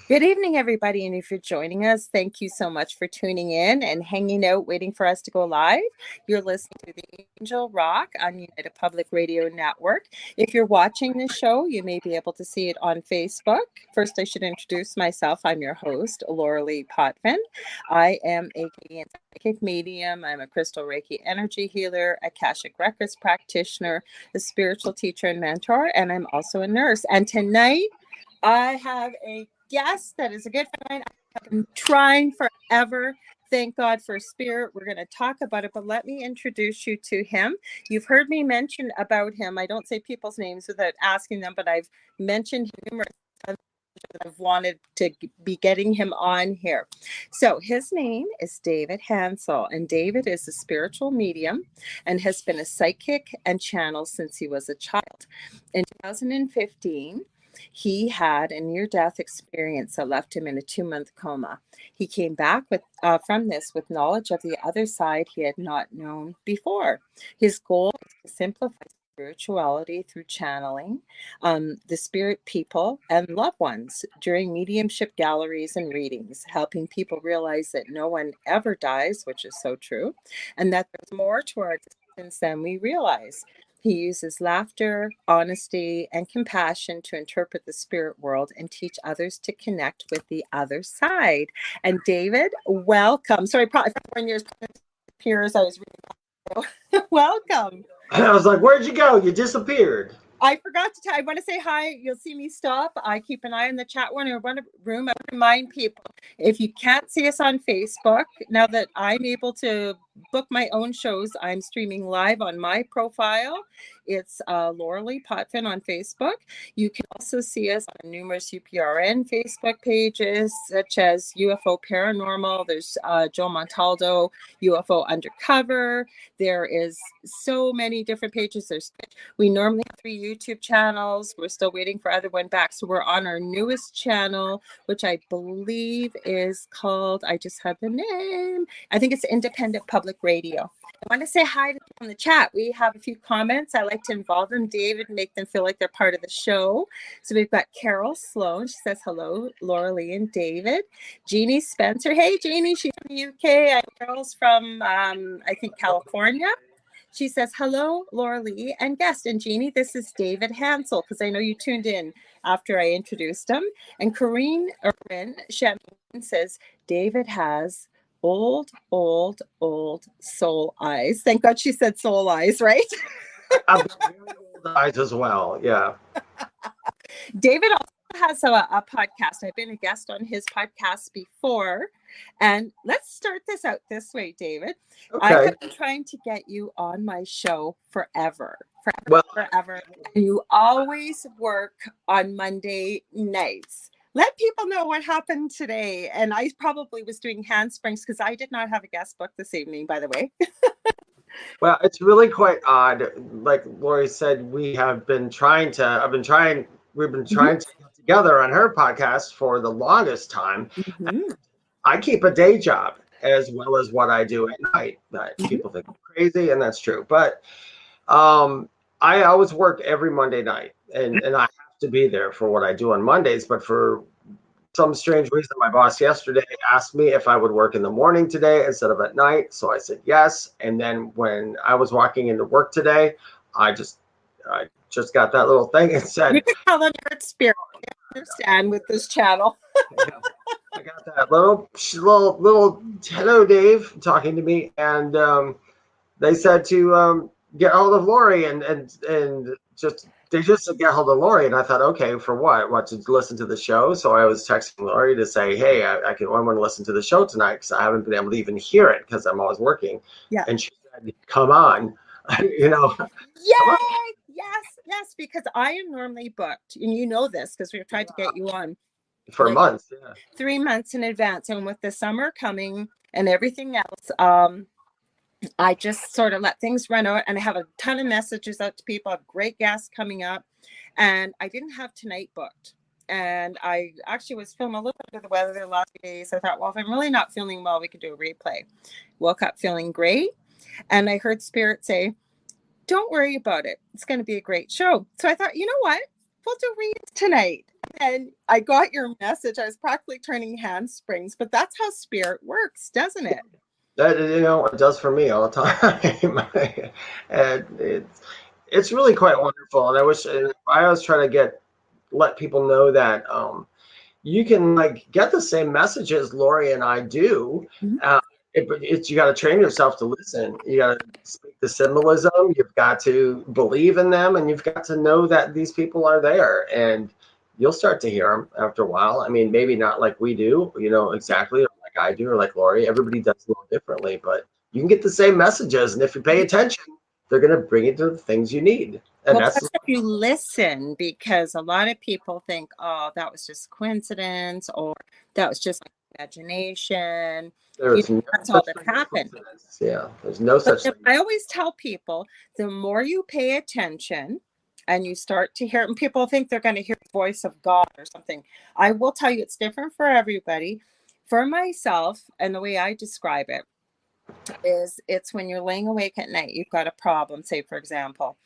Good evening, everybody. And if you're joining us, thank you so much for tuning in and hanging out, waiting for us to go live. You're listening to the Angel Rock on United Public Radio Network. If you're watching this show, you may be able to see it on Facebook. First, I should introduce myself. I'm your host, Lorilei Potvin. I am a Canadian psychic medium. I'm a crystal Reiki energy healer, Akashic Records practitioner, a spiritual teacher and mentor, and I'm also a nurse. And tonight, I have a guest that is a good friend. I've been trying forever. Thank God for spirit. We're going to talk about it, but let me introduce you to him. You've heard me mention about him. I don't say people's names without asking them, but I've mentioned him numerous times. I've wanted to be getting him on here. So his name is David Hanzel, and David is a spiritual medium and has been a psychic and channel since he was a child. In 2015, he had a near-death experience that left him in a 2-month coma. He came back from this with knowledge of the other side he had not known before. His goal is to simplify spirituality through channeling the spirit people and loved ones during mediumship galleries and readings, helping people realize that no one ever dies, which is so true, and that there's more to our existence than we realize. He uses laughter, honesty, and compassion to interpret the spirit world and teach others to connect with the other side. And David, welcome. Sorry, probably for 1 year's peers, I was reading. Welcome. I was like, where'd you go? You disappeared. I forgot to tell. I want to say hi. You'll see me stop. I keep an eye on the chat room. I remind people, if you can't see us on Facebook, now that I'm able to book my own shows, I'm streaming live on my profile. It's Lorilei Potvin on Facebook. You can also see us on numerous UPRN Facebook pages, such as UFO Paranormal. There's Joe Montaldo, UFO Undercover. There is so many different pages. We normally have 3 YouTube channels. We're still waiting for other one back. So we're on our newest channel, which I believe is called, I just had the name. I think it's Independent Public Radio. I want to say hi to people in the chat. We have a few comments. I like to involve them, David, and make them feel like they're part of the show. So we've got Carol Sloan. She says, hello, Lorilei and David. Jeannie Spencer. Hey, Jeannie, she's from the UK. Carol's from, I think, California. She says, hello, Lorilei and guest. And Jeannie, this is David Hanzel, because I know you tuned in after I introduced him. And Corinne Champagne says, David has old soul eyes. Thank God she said soul eyes, right? I've got very old eyes as well. Yeah. David also has a podcast. I've been a guest on his podcast before. And let's start this out this way, David. Okay. I have been trying to get you on my show forever. And you always work on Monday nights. Let people know what happened today. And I probably was doing handsprings because I did not have a guest book this evening, by the way. Well, it's really quite odd. Like Lori said, we've been trying to get together on her podcast for the longest time. Mm-hmm. I keep a day job as well as what I do at night. People think I'm crazy, and that's true. But I always work every Monday night, and I have to be there for what I do on Mondays. But for some strange reason, my boss yesterday asked me if I would work in the morning today instead of at night. So I said yes. And then when I was walking into work today, I just got that little thing and said, "You can tell them your spirit. I understand with this channel." Yeah. I got that little hello, Dave, talking to me, and they said to get hold of Lori and just get hold of Lori, and I thought, okay, for what? What, to listen to the show? So I was texting Lori to say, hey, I want to listen to the show tonight because I haven't been able to even hear it because I'm always working. Yeah. And she said, come on, Yay! Yes, because I am normally booked, and you know this because we've tried to get you on for months. Yeah. 3 months in advance, and with the summer coming and everything else, I just sort of let things run out, and I have a ton of messages out to people. I have great guests coming up, and I didn't have tonight booked. And I actually was feeling a little bit of the weather the last few days. I thought, well, if I'm really not feeling well, we could do a replay. Woke up feeling great, and I heard Spirit say, don't worry about it. It's going to be a great show. So I thought, you know what? we'll do readings tonight. And I got your message. I was practically turning handsprings, but that's how spirit works, doesn't it? That, it does for me all the time. And it's really quite wonderful. And I always try to let people know that you can like get the same messages Lori and I do. Mhm. It's you got to train yourself to listen. You got to speak the symbolism. You've got to believe in them, and you've got to know that these people are there. And you'll start to hear them after a while. I mean, maybe not like we do, exactly, or like I do, or like Lori. Everybody does a little differently, but you can get the same messages, and if you pay attention, they're going to bring you to the things you need. And Well, that's plus if you listen, because a lot of people think, oh, that was just coincidence, or that was just imagination. there's no That's all such that thing as happened. coincidence. Yeah, there's no But such thing. I always tell people, the more you pay attention and you start to hear, and people think they're going to hear the voice of God or something. I will tell you, it's different for everybody. For myself, and the way I describe it is, it's when you're laying awake at night, you've got a problem, say, for example,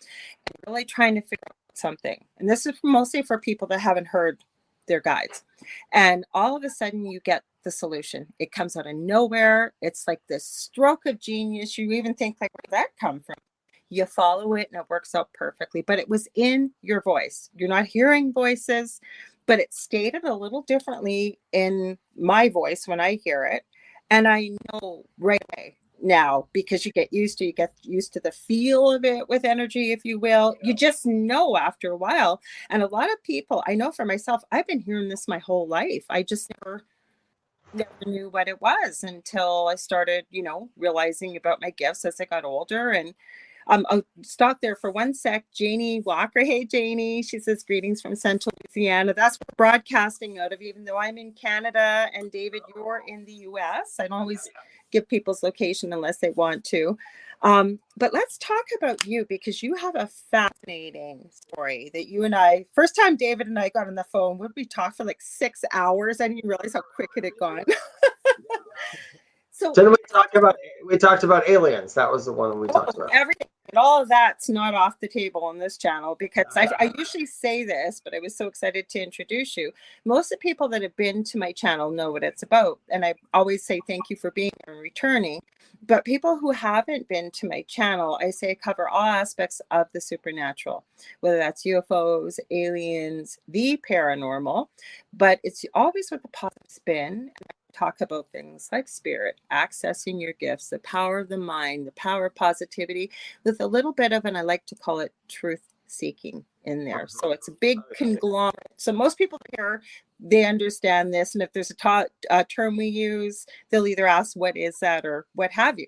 and you're really trying to figure out something. And this is mostly for people that haven't heard their guides. And all of a sudden you get the solution. It comes out of nowhere. It's like this stroke of genius. You even think, like, where did that come from? You follow it and it works out perfectly. But it was in your voice. You're not hearing voices, but it's stated a little differently in my voice when I hear it. And I know right away now, because you get used to the feel of it with energy, if you will. You just know after a while. And a lot of people, I know for myself, I've been hearing this my whole life. I just never knew what it was until I started, realizing about my gifts as I got older. And I'll stop there for one sec. Janie Walker. Hey, Janie. She says, greetings from Central Louisiana. That's where we're broadcasting out of, even though I'm in Canada and David, you're in the US. I don't always give people's location unless they want to. But let's talk about you, because you have a fascinating story that you and I, first time David and I got on the phone, we talked for like 6 hours. I didn't realize how quick it had gone. So Didn't we talked about aliens? That was the one we talked about. everything, and all of that's not off the table on this channel, because I usually say this, but I was so excited to introduce you. Most of the people that have been to my channel know what it's about, and I always say thank you for being here and returning. But people who haven't been to my channel, I say I cover all aspects of the supernatural, whether that's UFOs, aliens, the paranormal, but it's always with a positive spin. Talk about things like spirit, accessing your gifts, the power of the mind, the power of positivity, with a little bit of, and I like to call it, truth seeking in there. So it's a big conglomerate. So most people here, they understand this. And if there's a term we use, they'll either ask, what is that, or what have you.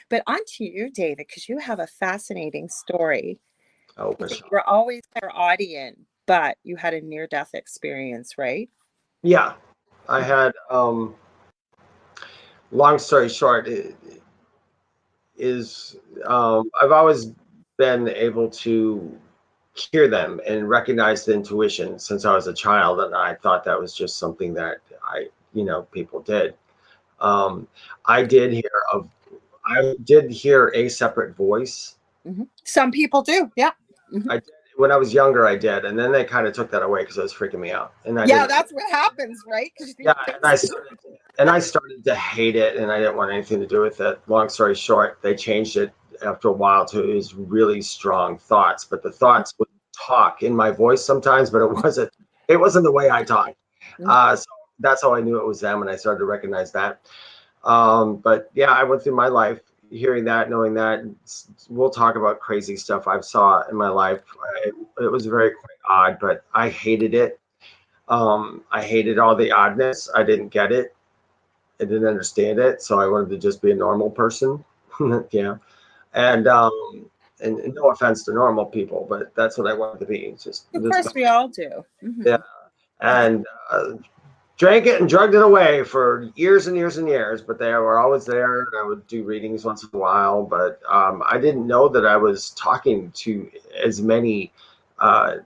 But on to you, David, because you have a fascinating story. Oh, You were always clairaudient, but you had a near-death experience, right? yeah. I had, long story short, I've always been able to hear them and recognize the intuition since I was a child, and I thought that was just something that people did. I did hear a separate voice. Mm-hmm. Some people do, yeah. Mm-hmm. When I was younger, I did, and then they kind of took that away because it was freaking me out. And that's what happens, right? Yeah, and I started to hate it, and I didn't want anything to do with it. Long story short, they changed it after a while to his really strong thoughts, but the thoughts would talk in my voice sometimes, but it wasn't the way I talked. So that's how I knew it was them, and I started to recognize that. But yeah, I went through my life hearing that, knowing that. We'll talk about crazy stuff I've saw in my life. It was very quite odd, but I hated it. I hated all the oddness. I didn't get it. I didn't understand it. So I wanted to just be a normal person. Yeah. And no offense to normal people, but that's what I wanted to be. It's just, of course, we all do. Mm-hmm. Yeah. And drank it and drugged it away for years and years and years, but they were always there, and I would do readings once in a while, but I didn't know that I was talking to as many I'm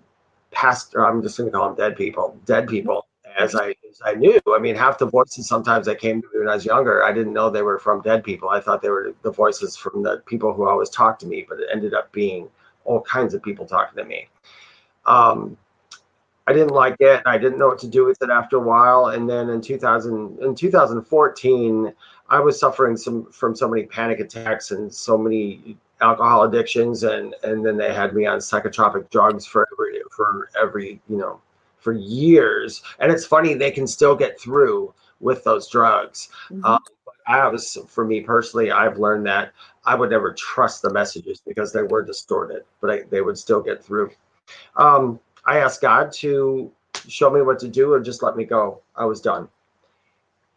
just going to call them dead people as I knew. I mean, half the voices sometimes that came to me when I was younger, I didn't know they were from dead people. I thought they were the voices from the people who always talked to me, but it ended up being all kinds of people talking to me. I didn't like it. I didn't know what to do with it after a while. And then in 2014, I was suffering from so many panic attacks and so many alcohol addictions, and then they had me on psychotropic drugs for every for years. And it's funny, they can still get through with those drugs. Mm-hmm. For me personally, I've learned that I would never trust the messages because they were distorted, but they would still get through. I asked God to show me what to do or just let me go. I was done.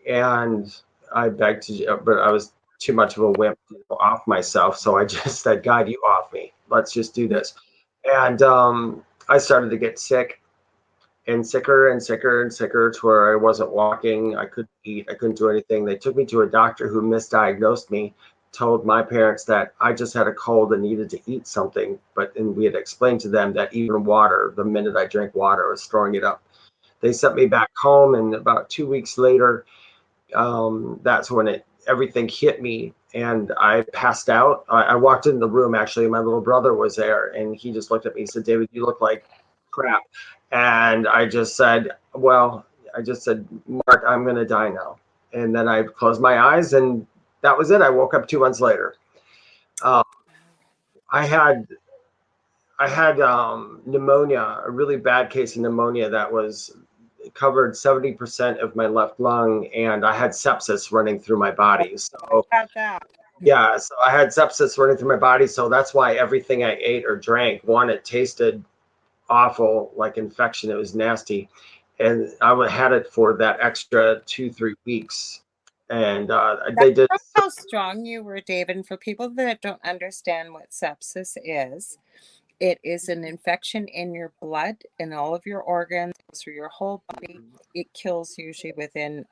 And I begged to, but I was too much of a wimp to go off myself. So I just said, God, you off me. Let's just do this. And I started to get sick and sicker and sicker and sicker to where I wasn't walking. I couldn't eat. I couldn't do anything. They took me to a doctor who misdiagnosed me, told my parents that I just had a cold and needed to eat something. And we had explained to them that even water, the minute I drank water, I was throwing it up. They sent me back home, and about 2 weeks later, that's when everything hit me, and I passed out. I walked in the room. Actually, my little brother was there, and he just looked at me. He said, "David, you look like crap." And I just said, "Mark, I'm going to die now." And then I closed my eyes, and that was it. I woke up 2 months later. Uh, I had pneumonia, a really bad case of pneumonia that was covered 70% of my left lung, and I had sepsis running through my body. I So got that. yeah, so I had sepsis running through my body. So that's why everything I ate or drank, one, it tasted awful, like infection. It was nasty, and had it for that extra 2-3 weeks, and That they did. shows how strong you were, David. And for people that don't understand what sepsis is, it is an infection in your blood and all of your organs, goes through your whole body. It kills usually within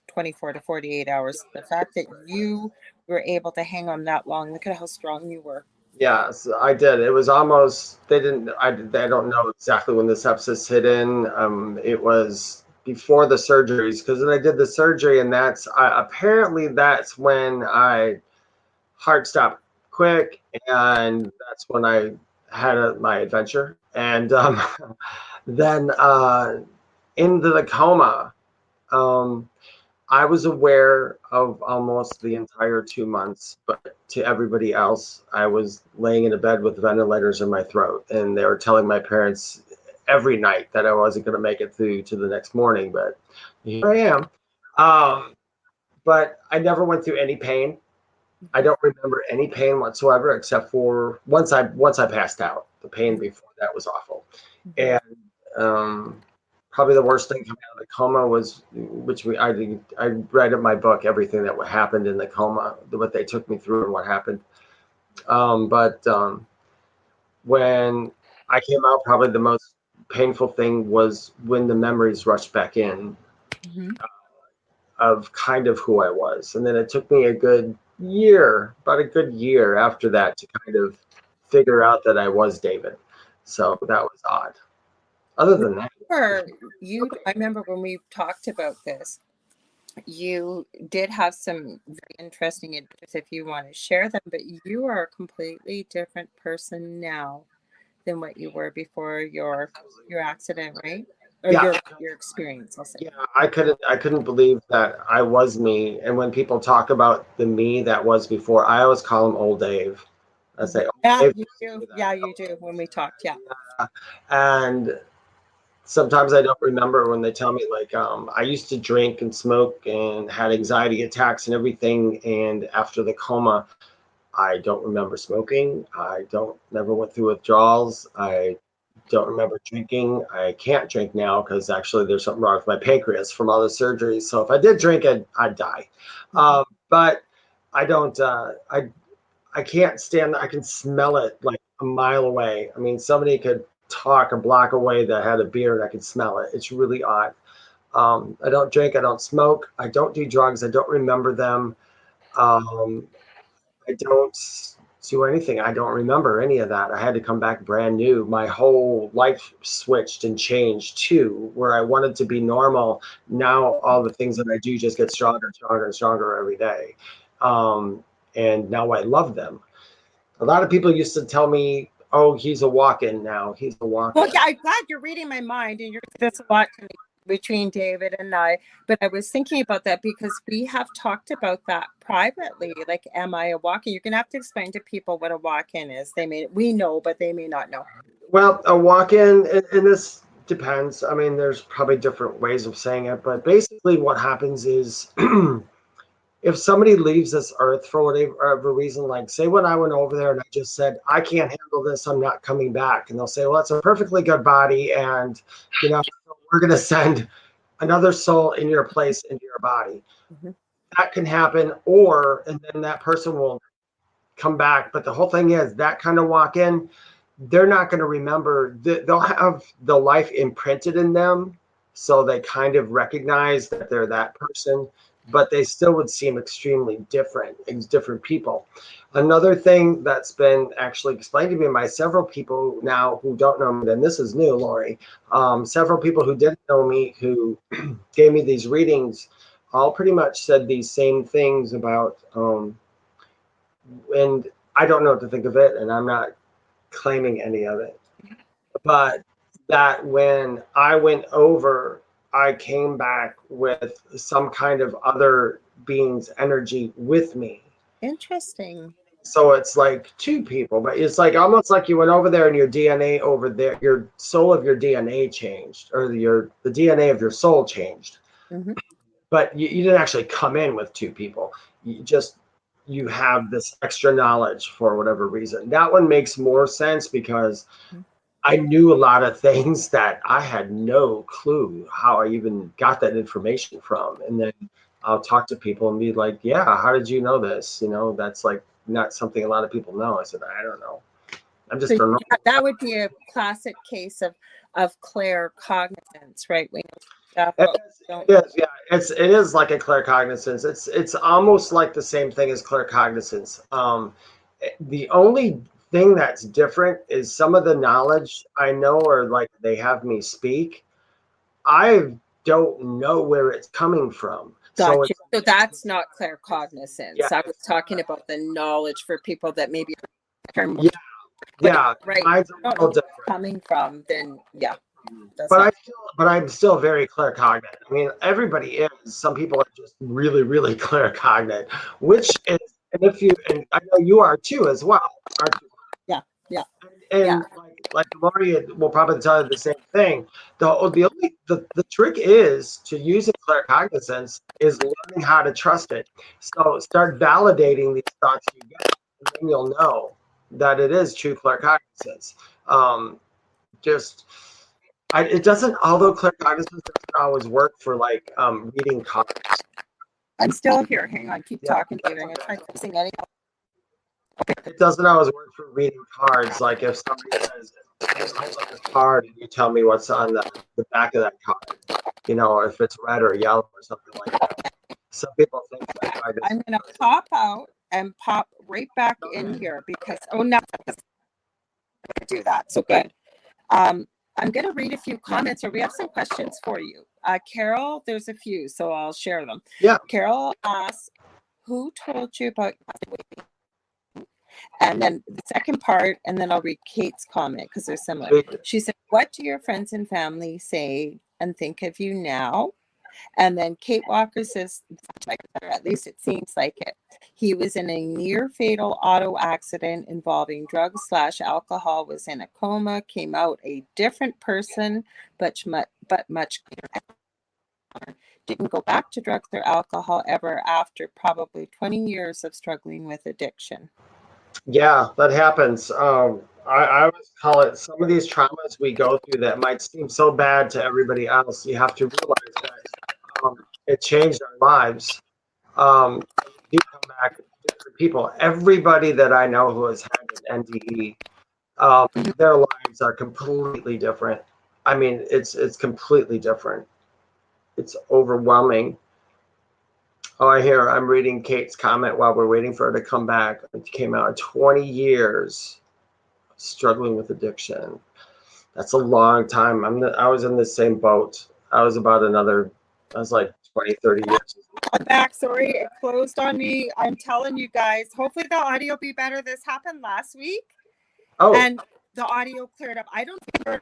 24 to 48 hours. The fact that you were able to hang on that long, look at how strong you were. Yes, I did. It was almost, they didn't, I don't know exactly when the sepsis hit in. It was before the surgeries because then I did the surgery, and apparently that's when I heart stopped quick, and that's when I had my adventure. And then into the coma. Um, I was aware of almost the entire 2 months, but to everybody else, I was laying in a bed with ventilators in my throat, and they were telling my parents every night that I wasn't going to make it through to the next morning. But here I am. Um, but I never went through any pain. I don't remember any pain whatsoever, except for once I passed out. The pain before that was awful, and um, probably the worst thing coming out of the coma was, I read in my book everything that happened in the coma, what they took me through and what happened. But when I came out, probably the most painful thing was when the memories rushed back in Mm-hmm. of kind of who I was, and then it took me about a good year after that to kind of figure out that I was David. So that was odd. Other than that, I remember when we talked about this, you did have some very interesting adventures if you want to share them, but you are a completely different person now than what you were before your accident, right? Or yeah, your experience, I'll say. yeah, I couldn't believe that I was me. And when people talk about the me that was before, I always call him Old Dave. I say, Old Yeah, Dave you used to do. do Yeah, that. you do when we talked. Yeah. Yeah. And sometimes I don't remember when they tell me, like, I used to drink and smoke and had anxiety attacks and everything. And after the coma, I don't remember smoking. I don't never went through withdrawals. I don't remember drinking. I can't drink now because actually there's something wrong with my pancreas from all the surgeries. So if I did drink, I'd die. Mhm. But I don't. I can't stand. I can smell it like a mile away. I mean, somebody could talk a block away that had a beer and I could smell it. It's really odd. I don't drink. I don't smoke. I don't do drugs. I don't remember them. Um, I don't do anything. I don't remember any of that. I had to come back brand new. My whole life switched and changed too, where I wanted to be normal. Now all the things that I do just get stronger and stronger and stronger every day. And now I love them. A lot of people used to tell me, oh, he's a walk-in now. He's a walk-in. Well, yeah, I'm glad you're reading my mind, and there's a lot to me between David and I. But I was thinking about that because we have talked about that privately. Like, am I a walk-in? You're gonna have to explain to people what a walk-in is. We know, but they may not know. Well, a walk-in, and this depends. I mean, there's probably different ways of saying it, but basically what happens is if somebody leaves this earth for whatever reason, like say when I went over there and I just said, I can't handle this, I'm not coming back. And they'll say, well, it's a perfectly good body. And, we're going to send another soul in your place into your body. Mm-hmm. That can happen. And then that person will come back. But the whole thing is that kind of walk in, they're not going to remember. They'll have the life imprinted in them. So they kind of recognize that they're that person, but they still would seem extremely different as different people. Another thing that's been actually explained to me by several people now who don't know me, and this is new, Lori, several people who didn't know me who gave me these readings all pretty much said these same things about, and I don't know what to think of it, and I'm not claiming any of it, but that when I went over, I came back with some kind of other being's energy with me. Interesting. So it's like two people, but it's like almost like you went over there and your DNA over there, your soul of your DNA changed, or the DNA of your soul changed. Mm-hmm. But you didn't actually come in with two people. You have this extra knowledge for whatever reason. That one makes more sense because I knew a lot of things that I had no clue how I even got that information from. And then I'll talk to people and be like, yeah, how did you know this? That's like not something a lot of people know. I said, I don't know. I just don't know. That would be a classic case of claircognizance, right? We know stuff, it is like a claircognizance. It's almost like the same thing as claircognizance. The only thing that's different is some of the knowledge I know, or like they have me speak, I don't know where it's coming from. Gotcha. So that's not claircognizance. Yeah. I was talking about the knowledge for people that maybe right. Mine's a little different. Coming from, then yeah. But I'm still very claircognate. I mean, everybody is. Some people are just really, really claircognate, which is, and I know you are too as well, aren't you? Yeah. And like Lori will probably tell you the same thing. The trick is to use claircognizance is learning how to trust it. So start validating these thoughts you get, and then you'll know that it is true claircognizance. It doesn't, although claircognizance doesn't always work for like reading cards. I'm still here. Hang on, keep talking, David. I'm gonna try fixing any. It doesn't always work for reading cards. Like if somebody says, hold up this card and you tell me what's on the back of that card, or if it's red or yellow or something like that. Some people think that I'm going to pop out and pop right back in here because, no, I do that. So good. I'm going to read a few comments, or we have some questions for you. Carol, there's a few, so I'll share them. Yeah. Carol asks, who told you about waiting? And then the second part, and then I'll read Kate's comment because they're similar. She said, what do your friends and family say and think of you now? And then Kate Walker says, or at least it seems like it. He was in a near fatal auto accident involving drugs/alcohol, was in a coma, came out a different person, but much clearer. Didn't go back to drugs or alcohol ever after probably 20 years of struggling with addiction. Yeah, that happens. I always call it, some of these traumas we go through that might seem so bad to everybody else, you have to realize that it changed our lives. You come back different people. Everybody that I know who has had an NDE, their lives are completely different. I mean, it's completely different. It's overwhelming. Oh, I'm reading Kate's comment while we're waiting for her to come back. It came out 20 years struggling with addiction. That's a long time. I was in the same boat. I was like 20, 30 years. I'm back. Sorry, it closed on me. I'm telling you guys, hopefully the audio will be better. This happened last week. Oh. And the audio cleared up. I don't think anything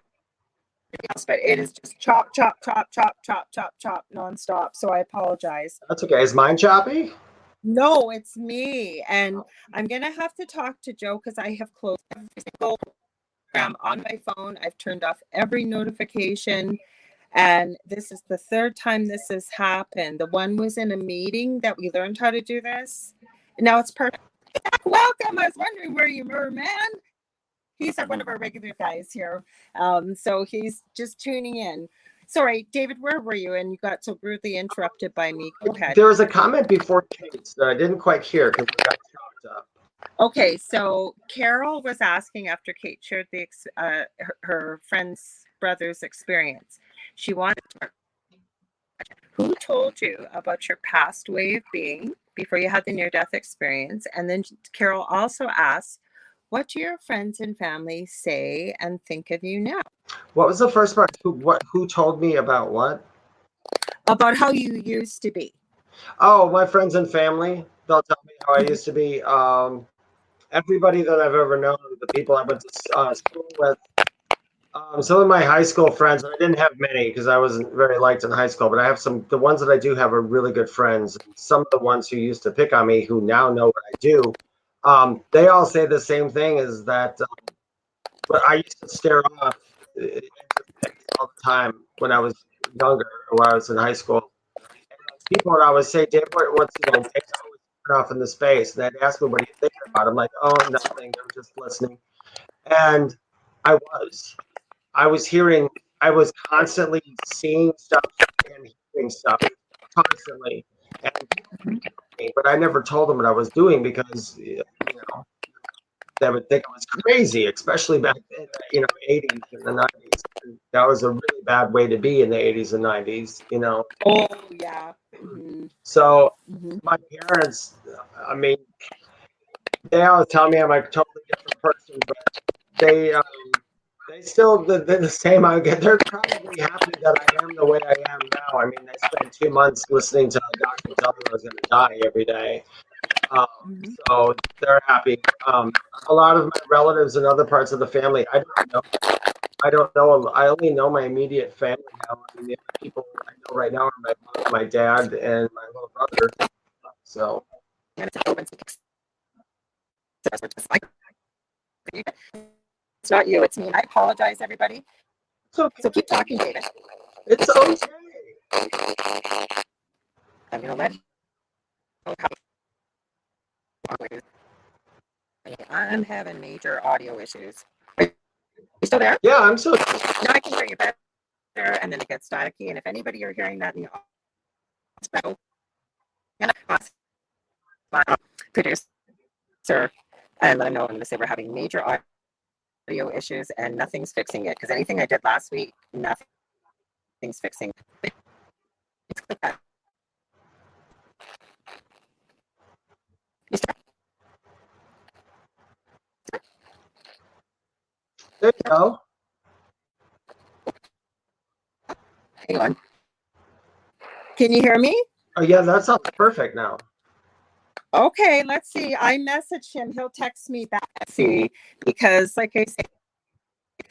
else, but it is just chop, chop, chop, chop, chop, chop, chop, nonstop. So I apologize. That's okay. Is mine choppy? No, it's me. And I'm going to have to talk to Joe because I have closed every single program on my phone. I've turned off every notification. And this is the third time this has happened. The one was in a meeting that we learned how to do this. Now it's perfect. Welcome. I was wondering where you were, man. He's one of our regular guys here. So he's just tuning in. Sorry, David, where were you? And you got so rudely interrupted by me. Go ahead. There was a comment before Kate's that I didn't quite hear because we got chopped up. Okay, so Carol was asking after Kate shared her friend's brother's experience. She wanted to know who told you about your past way of being before you had the near-death experience. And then Carol also asked, what do your friends and family say and think of you now? What was the first part? Who told me about what? About how you used to be. Oh, my friends and family. They'll tell me how I used to be. Everybody that I've ever known, the people I went to school with, some of my high school friends. I didn't have many because I wasn't very liked in high school, but I have some. The ones that I do have are really good friends. Some of the ones who used to pick on me, who now know what I do, they all say the same thing: is that but I used to stare off all the time when I was younger, or when I was in high school. People would always say, Dave, what's always turn off in the space? And they'd ask me, what do you think about it? I'm like, oh, nothing. I'm just listening. And I was constantly seeing stuff and hearing stuff constantly. But I never told them what I was doing because, they would think I was crazy, especially back in the 80s and the 90s. That was a really bad way to be in the 80s and 90s, Oh, yeah. Mm-hmm. So my parents, I mean, they always tell me I'm a totally different person, but they still they're the same. They're probably happy that I am the way I am now. I mean, they spent 2 months listening to a doctor tell me I was going to die every day. So they're happy. A lot of my relatives and other parts of the family, I don't know. I only know my immediate family now. I mean, the other people I know right now are my mom, my dad, and my little brother. So. It's not you, it's me. And I apologize, everybody. So keep talking, David. It's okay. I'm going to let I'm having major audio issues. Are you still there? Yeah, I'm still. Now I can hear you better, and then it gets staticky. And if anybody are hearing that in the audio, producer, and let them know I'm going to say we're having major audio issues and nothing's fixing it because anything I did last week, nothing's fixing it. There you go. Hang on. Can you hear me? Oh yeah, that sounds perfect now. Okay, let's see. I messaged him. He'll text me back. See, because like I said,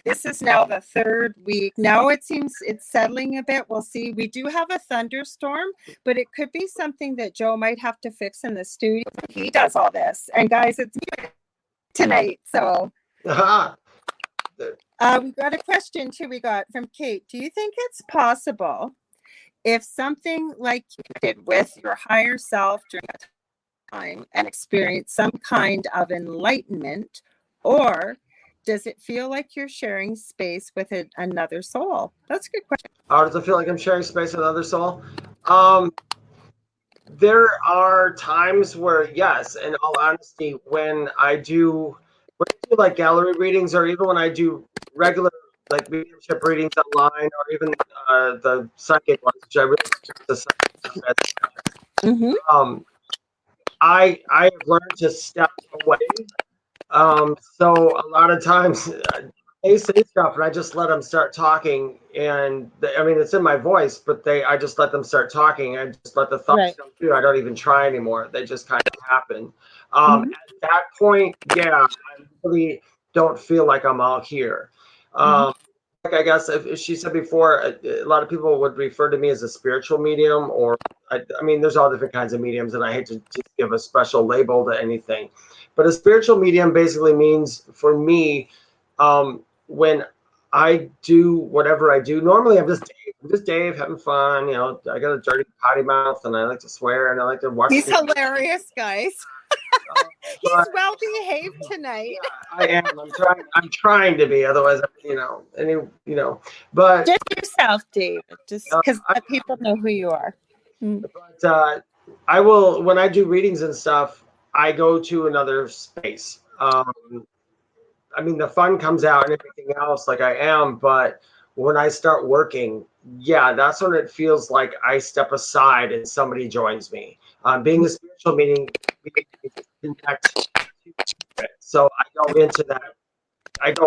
this is now the third week. Now it seems it's settling a bit. We'll see. We do have a thunderstorm, but it could be something that Joe might have to fix in the studio. He does all this. And guys, it's tonight. So we got a question too. We got from Kate. Do you think it's possible if something like you did with your higher self during a time and experience some kind of enlightenment, or does it feel like you're sharing space with another soul? That's a good question. Oh, does it feel like I'm sharing space with another soul? There are times where, yes, in all honesty, when I do like gallery readings, or even when I do regular like mediumship readings online, or even the psychic ones, which I really the psychic. I have learned to step away. So a lot of times they say stuff and I just let them start talking, and it's in my voice, but I just let them start talking. I just let the thoughts come through. I don't even try anymore. They just kind of happen. At that point, yeah, don't feel like I'm all here. Mhm. Like I guess if she said before, a lot of people would refer to me as a spiritual medium, or I mean, there's all different kinds of mediums, and I hate to just give a special label to anything, but a spiritual medium basically means for me, when I do whatever I do, normally I'm just Dave. I'm just Dave having fun. You know, I got a dirty potty mouth, and I like to swear, and I like to watch. He's hilarious, guys. He's But well behaved tonight. I am. I'm trying. I'm trying to be. Otherwise, you know, But Just yourself, David. Just because I, people know who you are. Mm. but I will when I do readings and stuff. I go to another space. I mean, the fun comes out and everything else, like I am. But when I start working, yeah, that's when it feels like I step aside and somebody joins me. Being a spiritual meeting, we connect to it. So I go into that right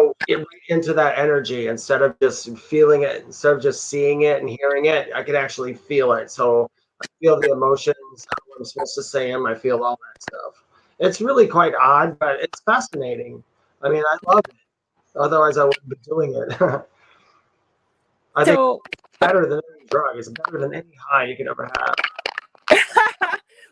into that energy instead of just feeling it, instead of just seeing it and hearing it. I can actually feel it. So I feel the emotions, how I'm supposed to say them. I feel all that stuff. It's really quite odd, but it's fascinating. I mean, I love it. Otherwise, I wouldn't be doing it. I think So, it's better than any drug. It's better than any high you can ever have.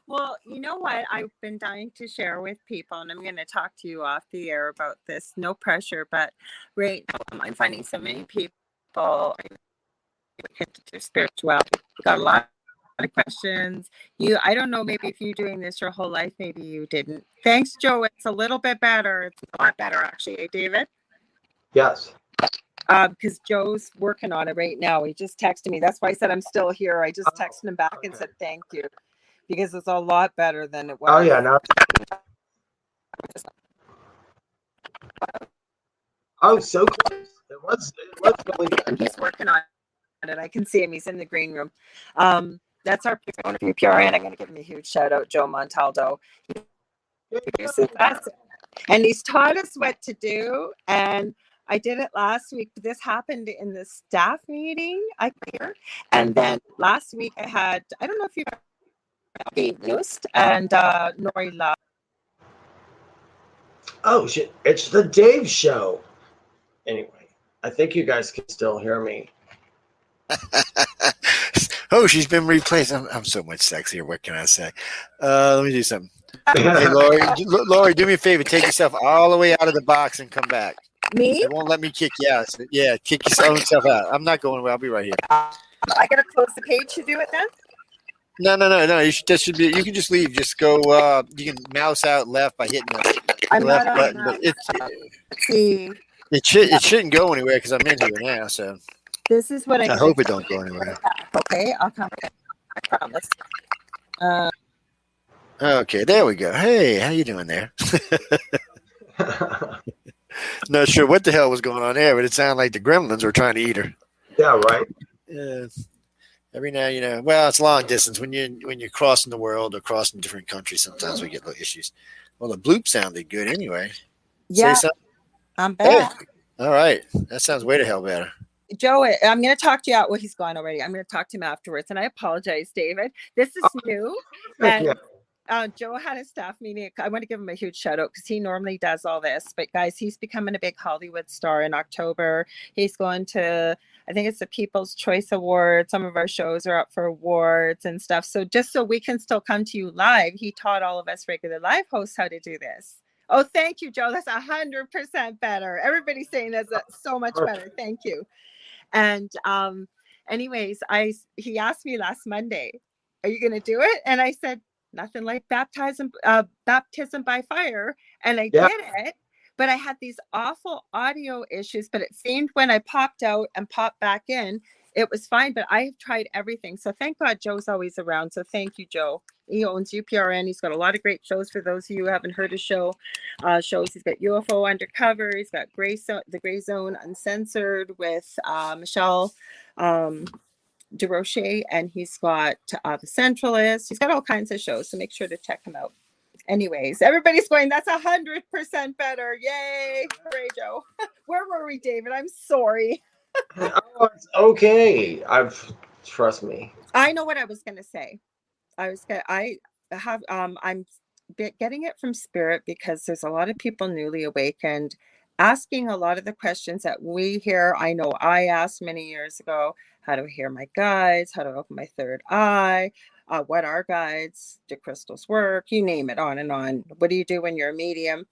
well, you know what? I've been dying to share with people, and I'm going to talk to you off the air about this. No pressure, but right now I'm finding so many people into spirituality. Got a lot of questions. I don't know, maybe if you're doing this your whole life, maybe you didn't. Thanks, Joe. It's a little bit better. It's a lot better, actually, David. Yes. Because Joe's working on it right now. He just texted me. That's why I said I'm still here. I just texted him back and said thank you because it's a lot better than it was. Oh yeah. No. Oh, so close. It was. It was really good. He's working on it. I can see him. He's in the green room. That's our PRN. I'm going to give him a huge shout out, Joe Montaldo. And he's taught us what to do. And I did it last week. This happened in the staff meeting. And then last week I don't know if you've been used, and Lorilei. Oh shit! It's the Dave Show. Anyway, I think you guys can still hear me. Oh, she's been replaced. I'm so much sexier. What can I say? Let me do something. Hey, Lori, do me a favor. Take yourself all the way out of the box and come back. Me? It won't let me kick you out. So, yeah, kick your own self out. I'm not going away. I'll be right here. I gotta close the page to do it then? No. That should be. You can just leave. Just go. You can mouse out left by hitting the left button. But it shouldn't go anywhere because I'm in here now. So this is what I hope it don't go anywhere. Okay, I'll come back. I promise. Okay, there we go. Hey, how you doing there? Not sure what the hell was going on there, but it sounded like the gremlins were trying to eat her. Yeah, right. Every now, well, it's long distance. When you're crossing the world or crossing different countries, sometimes we get little issues. Well, the bloop sounded good anyway. Yeah, say something. I'm back. Hey. All right, that sounds way the hell better. Joe, I'm going to talk to you out. Well, he's gone already. I'm going to talk to him afterwards. And I apologize, David. This is new. And Joe had a staff meeting. I want to give him a huge shout out because he normally does all this. But guys, he's becoming a big Hollywood star in October. He's going to, I think it's the People's Choice Award. Some of our shows are up for awards and stuff. So just so we can still come to you live, he taught all of us regular live hosts how to do this. Oh, thank you, Joe. That's 100% better. Everybody's saying that's so much better. Thank you. And anyways, he asked me last Monday, are you going to do it? And I said, nothing like baptism by fire. And I did it, but I had these awful audio issues, but it seemed when I popped out and popped back in, it was fine, but I've tried everything. So thank God Joe's always around. So thank you, Joe. He owns UPRN. He's got a lot of great shows for those of you who haven't heard his shows. He's got UFO Undercover. He's got The Gray Zone Uncensored with Michelle DeRoche, and he's got The Centralist. He's got all kinds of shows, so make sure to check him out. Anyways, everybody's going, that's 100% better. Yay. Hooray, Joe. Where were we, David? I'm sorry. Oh, it's okay. Trust me. I know what I was going to say. I'm getting it from spirit because there's a lot of people newly awakened asking a lot of the questions that we hear. I know I asked many years ago, how do I hear my guides? How do I open my third eye? What are guides? Do crystals work? You name it, on and on. What do you do when you're a medium?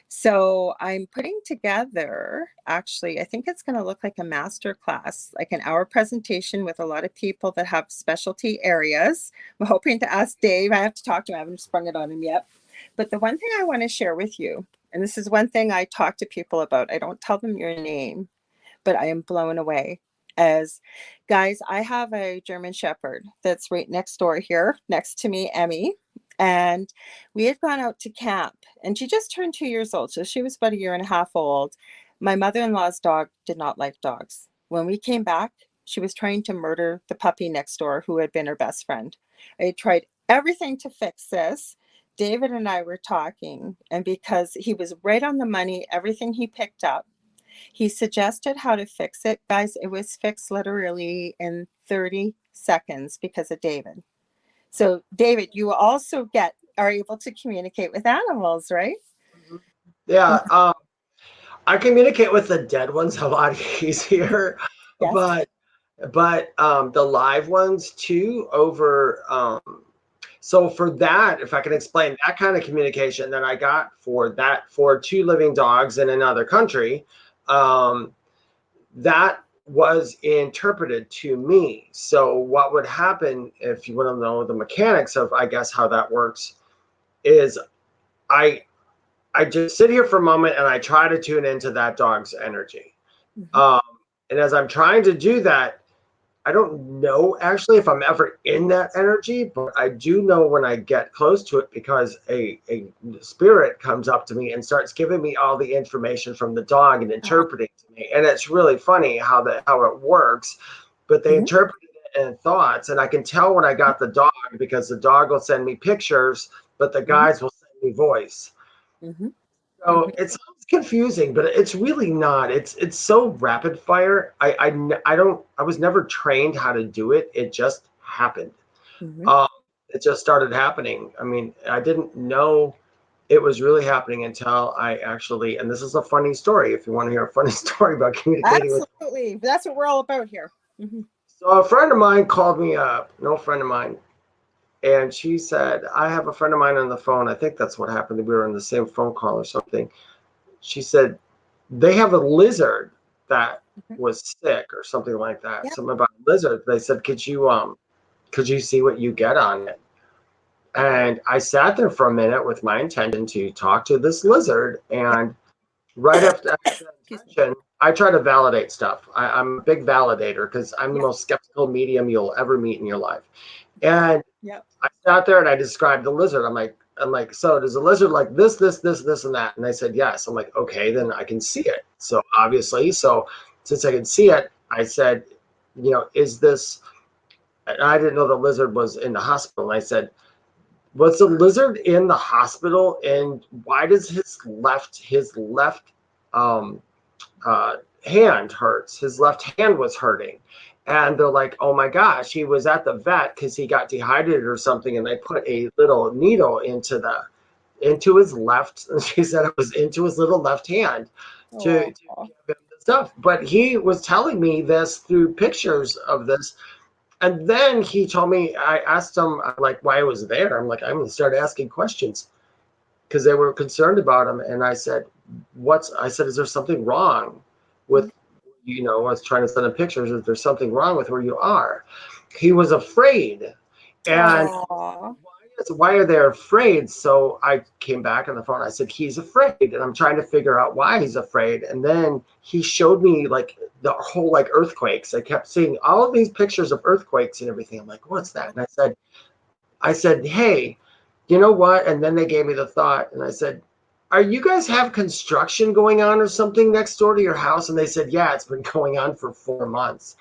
So I'm putting together, actually, I think it's going to look like a master class, like an hour presentation with a lot of people that have specialty areas. I'm hoping to ask Dave. I have to talk to him. I haven't sprung it on him yet. But the one thing I want to share with you, and this is one thing I talk to people about, I don't tell them your name, but I am blown away. As guys, I have a German Shepherd that's right next door here, next to me, Emmy. And we had gone out to camp, and she just turned 2 years old. So she was about a year and a half old. My mother-in-law's dog did not like dogs. When we came back, she was trying to murder the puppy next door who had been her best friend. I tried everything to fix this. David and I were talking, and because he was right on the money, everything he picked up, he suggested how to fix it. Guys, it was fixed literally in 30 seconds because of David. So, David, you also are able to communicate with animals, right? Yeah, I communicate with the dead ones a lot easier, Yes. but the live ones too. So for that, if I can explain that kind of communication that I got for two living dogs in another country, that was interpreted to me. So what would happen, if you want to know the mechanics of, I guess, how that works, is I I just sit here for a moment and I try to tune into that dog's energy. Mm-hmm. And as I'm trying to do that, I don't know actually if I'm ever in that energy, but I do know when I get close to it, because a spirit comes up to me and starts giving me all the information from the dog and interpreting to me. And it's really funny how it works, but they Mm-hmm. interpret it in thoughts. And I can tell when I got the dog, because the dog will send me pictures, but the guys will send me voice. Mm-hmm. So it sounds confusing, but it's really not. It's so rapid fire. I was never trained how to do it. It just happened. Mm-hmm. It just started happening. I mean, I didn't know it was really happening until I actually. And this is a funny story. If you want to hear a funny story about communicating with. Absolutely. That's what we're all about here. Mm-hmm. So a friend of mine called me up. No friend of mine. And she said, I have a friend of mine on the phone. I think that's what happened. We were on the same phone call or something. She said, they have a lizard that was sick or something like that. Yep. Something about a lizard. They said, could you see what you get on it? And I sat there for a minute with my intention to talk to this lizard. And right after that intention, I try to validate stuff. I'm a big validator because I'm the most skeptical medium you'll ever meet in your life. And I sat there and I described the lizard. I'm like, so does a lizard like this, and that? And they said, yes. I'm like, okay, then I can see it. So obviously, since I can see it, I said, is this, and I didn't know the lizard was in the hospital. And I said, was the lizard in the hospital? And why does his left um, hand hurts? His left hand was hurting. And they're like, oh my gosh, he was at the vet because he got dehydrated or something, and they put a little needle into his left. She said it was into his little left hand to give him the stuff. But he was telling me this through pictures of this. And then he told me, I asked him like why I was there. I'm like, I'm going to start asking questions because they were concerned about him. And I said, is there something wrong with, I was trying to send him pictures. Is there something wrong with where you are? He was afraid. And why are they afraid? So I came back on the phone. I said, he's afraid. And I'm trying to figure out why he's afraid. And then he showed me like the whole like earthquakes. I kept seeing all of these pictures of earthquakes and everything. I'm like, what's that? And I said, hey, you know what? And then they gave me the thought. And I said, are you guys have construction going on or something next door to your house? And they said, yeah, it's been going on for 4 months.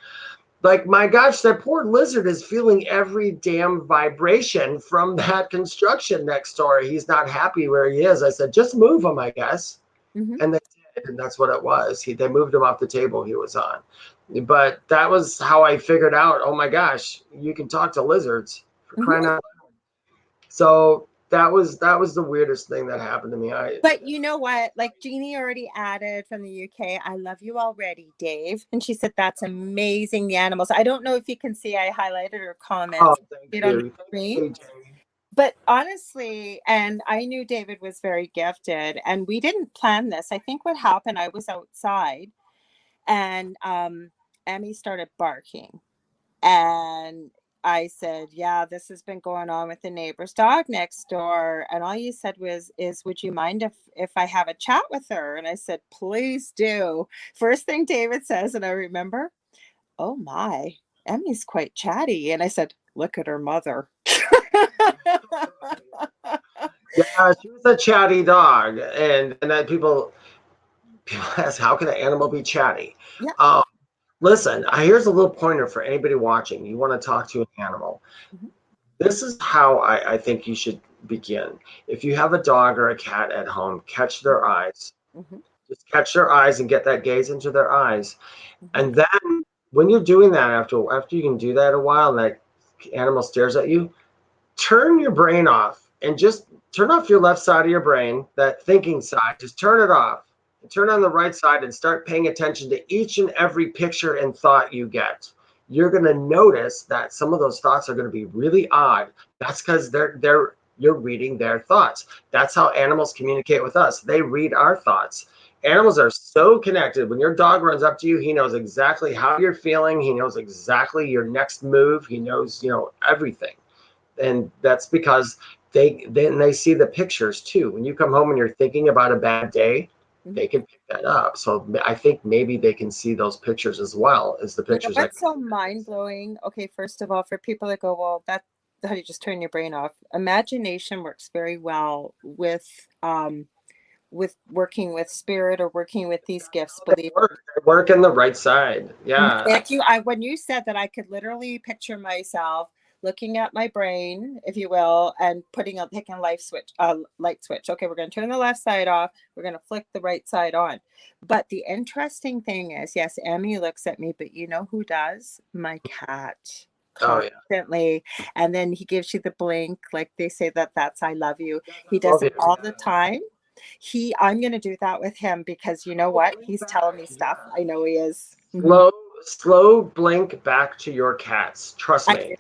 Like, my gosh, that poor lizard is feeling every damn vibration from that construction next door. He's not happy where he is. I said, just move him, I guess. And they did, and that's what it was. They moved him off the table he was on. But that was how I figured out, oh my gosh, you can talk to lizards for crying out loud. So that was the weirdest thing that happened to me. But you know what? Like Jeannie already added from the UK, I love you already, Dave. And she said, that's amazing. The animals. I don't know if you can see, I highlighted her Oh, comments thank it on the you. screen. Thank you, Jamie. But honestly, and I knew David was very gifted, and we didn't plan this. I think what happened, I was outside and Emmy started barking. And I said, yeah, this has been going on with the neighbor's dog next door. And all you said was, would you mind if I have a chat with her? And I said, please do. First thing David says, and I remember, oh my, Emmy's quite chatty. And I said, look at her mother. Yeah, she was a chatty dog, and then people ask, how can an animal be chatty? Yeah. Listen, here's a little pointer for anybody watching. You want to talk to an animal. Mm-hmm. This is how I think you should begin. If you have a dog or a cat at home, catch their eyes. Mm-hmm. Just catch their eyes and get that gaze into their eyes. Mm-hmm. And then when you're doing that, after you can do that a while and that animal stares at you, turn your brain off and just turn off your left side of your brain, that thinking side. Just turn it off. And turn on the right side and start paying attention to each and every picture and thought you get. You're going to notice that some of those thoughts are going to be really odd. That's because you're reading their thoughts. That's how animals communicate with us. They read our thoughts. Animals are so connected. When your dog runs up to you, he knows exactly how you're feeling. He knows exactly your next move. He knows, everything. And that's because they see the pictures too. When you come home and you're thinking about a bad day, they can pick that up. So I think maybe they can see those pictures as well as the pictures. What's so mind blowing? Okay, first of all, for people that go, well, that how do you just turn your brain off? Imagination works very well with working with spirit or working with these gifts. Believe work in the right side. Yeah. When you said that, I could literally picture myself looking at my brain, if you will, and picking a light switch. Okay, we're going to turn the left side off. We're going to flick the right side on. But the interesting thing is, yes, Emmy looks at me, but you know who does? My cat. Constantly. Oh, yeah. And then he gives you the blink, like they say that's I love you. He does it all the time. I'm going to do that with him because you know what? He's telling me stuff. I know he is. Slow blink back to your cats. Trust me.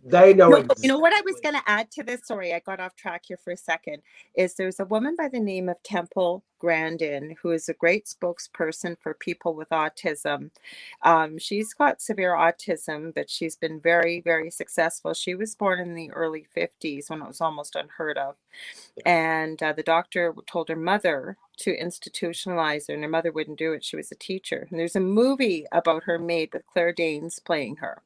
They know exactly. You know what I was going to add to this? Sorry, I got off track here for a second. There's a woman by the name of Temple Grandin who is a great spokesperson for people with autism. She's got severe autism, but she's been very, very successful. She was born in the early 50s when it was almost unheard of. And the doctor told her mother to institutionalize her, and her mother wouldn't do it. She was a teacher. And there's a movie about her made with Claire Danes playing her.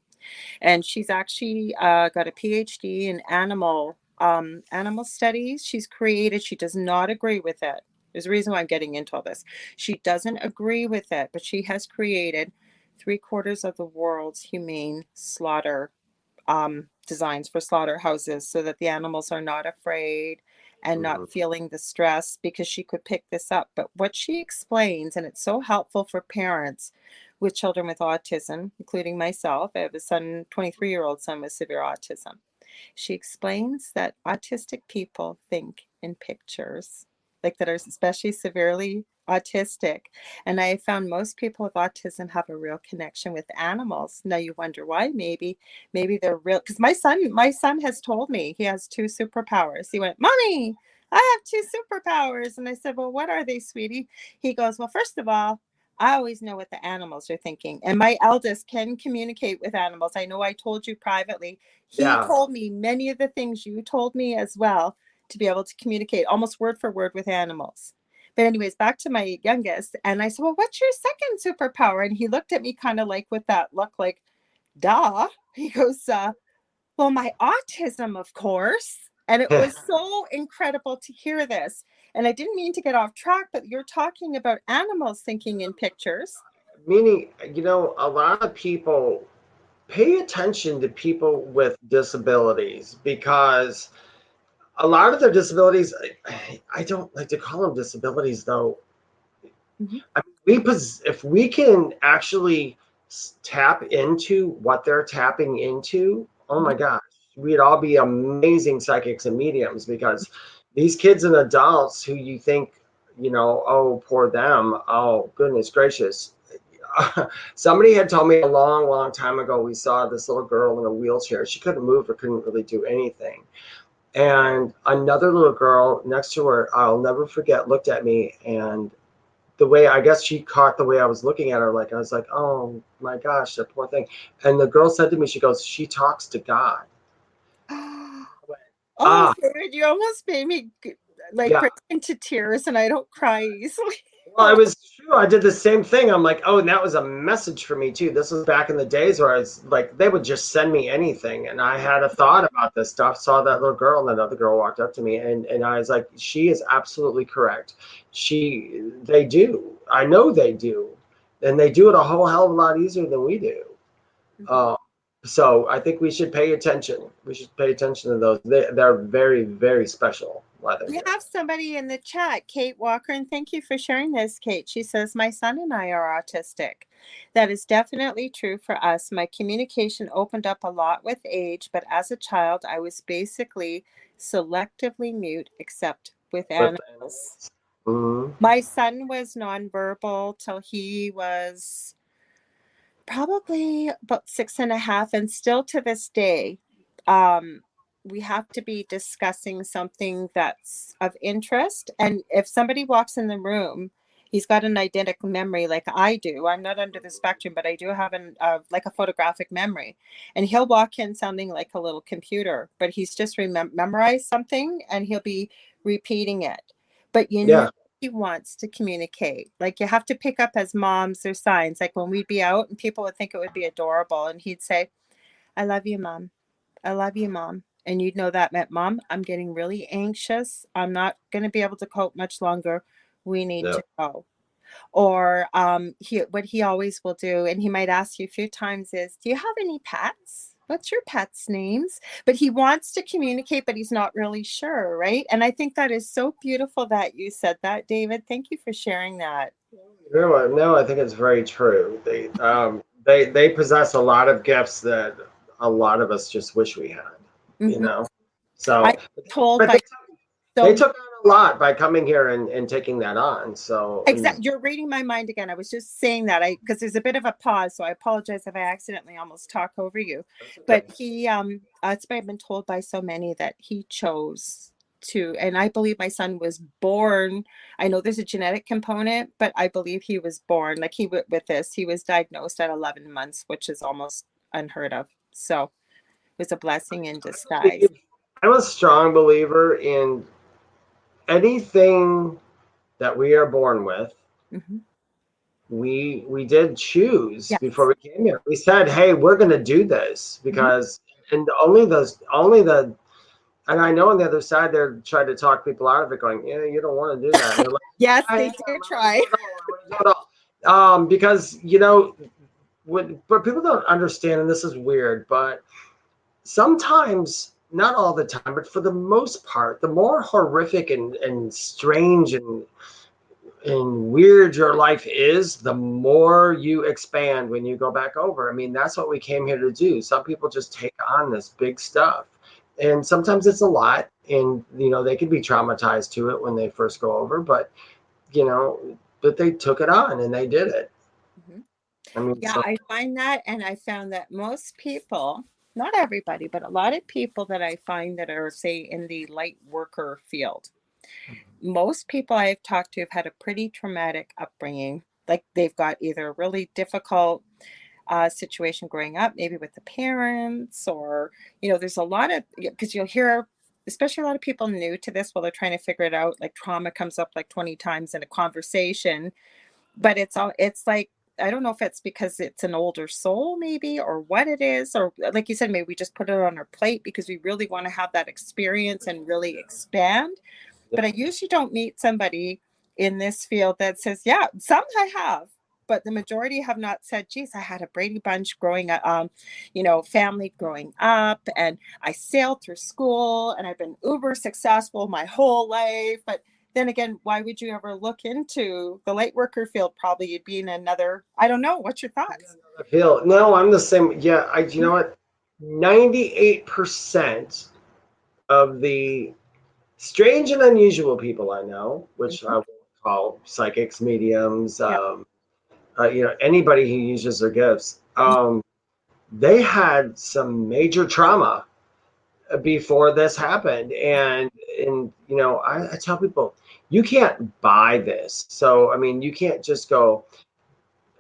And she's actually got a PhD in animal studies. She does not agree with it. There's a reason why I'm getting into all this. She doesn't agree with it, but she has created 3/4 of the world's humane slaughter designs for slaughterhouses so that the animals are not afraid and not feeling the stress, because she could pick this up. But what she explains, and it's so helpful for parents with children with autism, including myself. I have a 23-year-old son with severe autism. She explains that autistic people think in pictures, like that are especially severely autistic. And I found most people with autism have a real connection with animals. Now you wonder why. Maybe they're real. Because my son has told me he has 2 superpowers. He went, Mommy, I have 2 superpowers. And I said, well, what are they, sweetie? He goes, well, first of all, I always know what the animals are thinking. And my eldest can communicate with animals. I know I told you privately. He told me many of the things you told me as well, to be able to communicate almost word for word with animals. But anyways, back to my youngest. And I said, well, what's your second superpower? And he looked at me kind of like with that look like, duh. He goes, well, my autism, of course. And it was so incredible to hear this. And I didn't mean to get off track, but you're talking about animals thinking in pictures. Meaning, a lot of people pay attention to people with disabilities, because a lot of their disabilities, I don't like to call them disabilities though. Mm-hmm. I mean, if we can actually tap into what they're tapping into, oh my gosh, we'd all be amazing psychics and mediums, because these kids and adults who you think, oh, poor them, oh, goodness gracious. Somebody had told me a long, long time ago, we saw this little girl in a wheelchair. She couldn't move or couldn't really do anything. And another little girl next to her, I'll never forget, looked at me, and the way, I guess she caught the way I was looking at her, like I was like, oh my gosh, that poor thing. And the girl said to me, she goes, she talks to God. Oh, David, you almost made me like Yeah. break into tears, and I don't cry easily. Well, it was true. I did the same thing. I'm like, oh, and that was a message for me too. This was back in the days where I was like, they would just send me anything. And I had a thought about this stuff, saw that little girl, and another girl walked up to me, and I was like, she is absolutely correct. They do. I know they do. And they do it a whole hell of a lot easier than we do. So I think we should pay attention. We should pay attention to those. They're very, very special. We have somebody in the chat, Kate Walker, and thank you for sharing this, Kate. She says, my son and I are autistic. That is definitely true for us. My communication opened up a lot with age, but as a child, I was basically selectively mute, except with animals. Mm-hmm. My son was nonverbal till he was probably about 6.5, and still to this day, we have to be discussing something that's of interest. And if somebody walks in the room, he's got an eidetic memory like I do. I'm not under the spectrum, but I do have like a photographic memory. And he'll walk in sounding like a little computer, but he's just memorized something, and he'll be repeating it. But know he wants to communicate. Like, you have to pick up as moms their signs. Like when we'd be out and people would think it would be adorable, and he'd say, I love you, Mom. I love you, Mom. And you'd know that meant, Mom, I'm getting really anxious. I'm not going to be able to cope much longer. We need to go. Or what he always will do, and he might ask you a few times, is, do you have any pets? What's your pets' names? But he wants to communicate, but he's not really sure, right? And I think that is so beautiful that you said that, David. Thank you for sharing that. No, I think it's very true. They possess a lot of gifts that a lot of us just wish we had. So they took on a lot by coming here and taking that on. So exactly, you're reading my mind again. I was just saying that because there's a bit of a pause, so I apologize if I accidentally almost talk over you. Okay. But he it's been told by so many that he chose to, and I believe my son was born. I know there's a genetic component, but I believe he was born like he was diagnosed at 11 months, which is almost unheard of. So it was a blessing in disguise. I'm a strong believer in anything that we are born with. Mm-hmm. We did choose before we came here. We said, hey, we're going to do this because, and and I know on the other side, they're trying to talk people out of it going, yeah, you don't want to do that. And they're like, yes, they do try. Because, but people don't understand, and this is weird, but sometimes, not all the time, but for the most part, the more horrific and strange and weird your life is, the more you expand when you go back over. I mean, that's what we came here to do. Some people just take on this big stuff. And sometimes it's a lot, and, they can be traumatized to it when they first go over, but they took it on and they did it. Mm-hmm. I mean, I find that, and I found that most people, not everybody, but a lot of people that I find that are, say, in the light worker field, most people I've talked to have had a pretty traumatic upbringing. Like they've got either a really difficult situation growing up, maybe with the parents, or, there's a lot of, because you'll hear, especially a lot of people new to this while they're trying to figure it out, like trauma comes up like 20 times in a conversation, but it's like, I don't know if it's because it's an older soul maybe, or what it is, or like you said, maybe we just put it on our plate because we really want to have that experience and really expand. But I usually don't meet somebody in this field that says, yeah, some I have, but the majority have not said, geez, I had a Brady Bunch growing up, family growing up, and I sailed through school and I've been uber successful my whole life. But then again, why would you ever look into the light worker field? Probably you'd be in another, I don't know. What's your thoughts? No, I'm the same. Yeah. You know what? 98% of the strange and unusual people I know, which I would call psychics, mediums, Yeah. Anybody who uses their gifts, they had some major trauma before this happened. And I tell people, you can't buy this. So, I mean, you can't just go.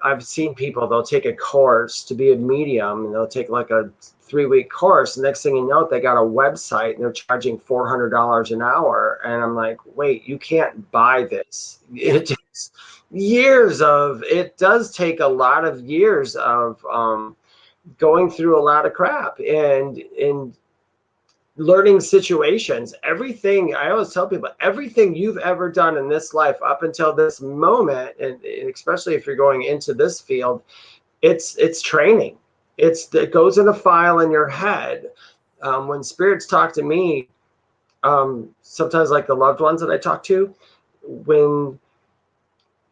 I've seen people, they'll take a course to be a medium, and they'll take like a 3-week course. The next thing you know, they got a website and they're charging $400 an hour. And I'm like, wait, you can't buy this. It takes it does take a lot of years of going through a lot of crap and learning situations. Everything, I always tell people, everything you've ever done in this life up until this moment, and especially if you're going into this field, it's training. It goes in a file in your head. When spirits talk to me, sometimes like the loved ones that I talk to, when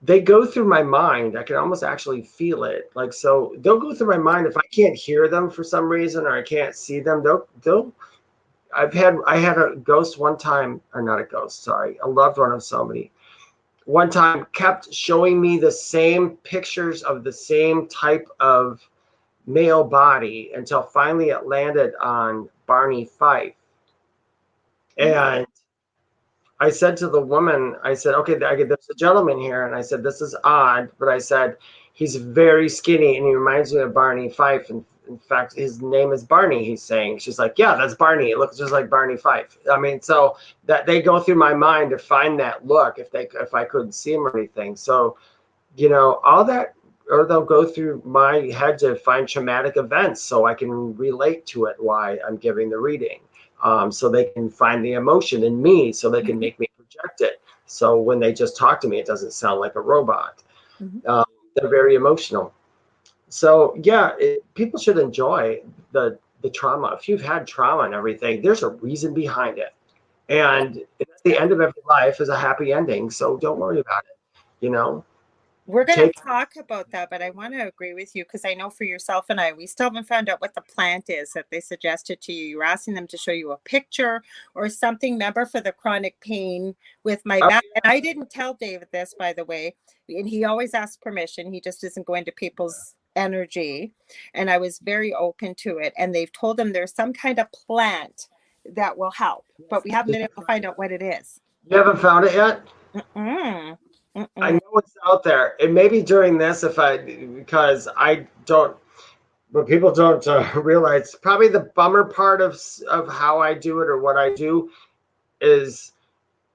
they go through my mind, I can almost actually feel it. Like, so they'll go through my mind. If I can't hear them for some reason, or I can't see them, they'll I had a ghost one time, or not a ghost, sorry, a loved one of somebody. One time kept showing me the same pictures of the same type of male body until finally it landed on Barney Fife. And I said to the woman, I said, okay, there's a gentleman here. And I said, this is odd, but I said, he's very skinny and he reminds me of Barney Fife. And in fact, his name is Barney, he's saying. She's like, yeah, that's Barney. It looks just like Barney Fife. I mean, so that they go through my mind to find that look if I couldn't see him or anything. So, all that, or they'll go through my head to find traumatic events so I can relate to it, why I'm giving the reading. So they can find the emotion in me, so they can make me project it. So when they just talk to me, it doesn't sound like a robot. They're very emotional. So yeah, people should enjoy the trauma. If you've had trauma and everything, there's a reason behind it. And at the end of every life is a happy ending. So don't worry about it. We're going to talk about that, but I want to agree with you because I know for yourself and I, we still haven't found out what the plant is that they suggested to you. You were asking them to show you a picture or something. Remember, for the chronic pain with my back. And I didn't tell David this, by the way, and he always asks permission. He just doesn't go into people's energy. And I was very open to it. And they've told him there's some kind of plant that will help, but we haven't been able to find out what it is. You haven't found it yet? I know it's out there. And maybe during this, because I don't, but people don't realize, probably the bummer part of how I do it or what I do is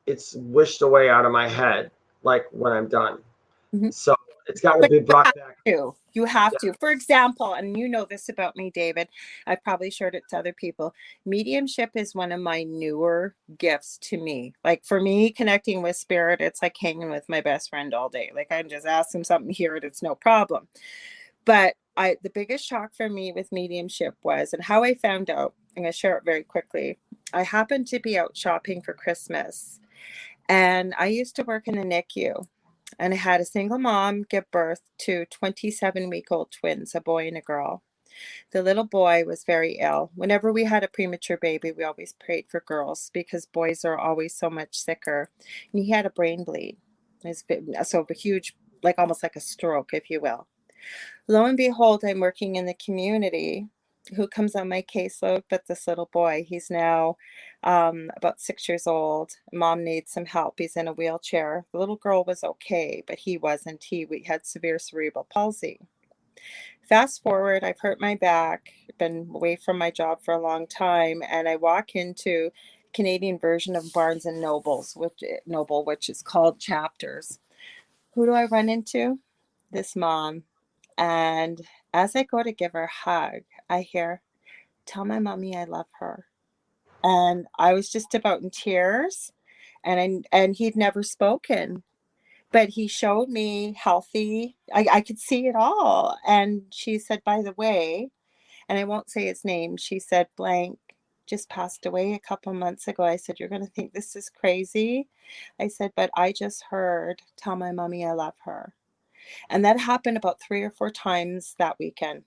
it's wished away out of my head, like when I'm done. So it's got to be brought back. You have to. For example, and you know this about me, David, I've probably shared it to other people. Mediumship is one of my newer gifts to me. Like, for me, connecting with spirit, it's like hanging with my best friend all day. Like, I can just ask him something, hear it, it's no problem. But the biggest shock for me with mediumship was, and how I found out, I'm going to share it very quickly. I happened to be out shopping for Christmas, and I used to work in the NICU. And I had a single mom give birth to 27-week-old twins, a boy and a girl. The little boy was very ill. Whenever we had a premature baby, we always prayed for girls because boys are always so much sicker. And he had a brain bleed. So a huge, like almost like a stroke, if you will. Lo and behold, I'm working in the community. Who comes on my caseload but this little boy? He's now about 6 years old. Mom needs some help. He's in a wheelchair. The little girl was okay, but he wasn't. We had severe cerebral palsy. Fast forward, I've hurt my back, been away from my job for a long time, and I walk into Canadian version of Barnes and Noble, which is called Chapters. Who do I run into? This mom. And as I go to give her a hug, I hear, "Tell my mommy I love her." And I was just about in tears. And he'd never spoken, but he showed me healthy. I could see it all. And she said, by the way, and I won't say his name, she said, blank just passed away a couple months ago. I said, you're going to think this is crazy. I said, but I just heard, tell my mommy I love her. And that happened about 3 or 4 times that weekend.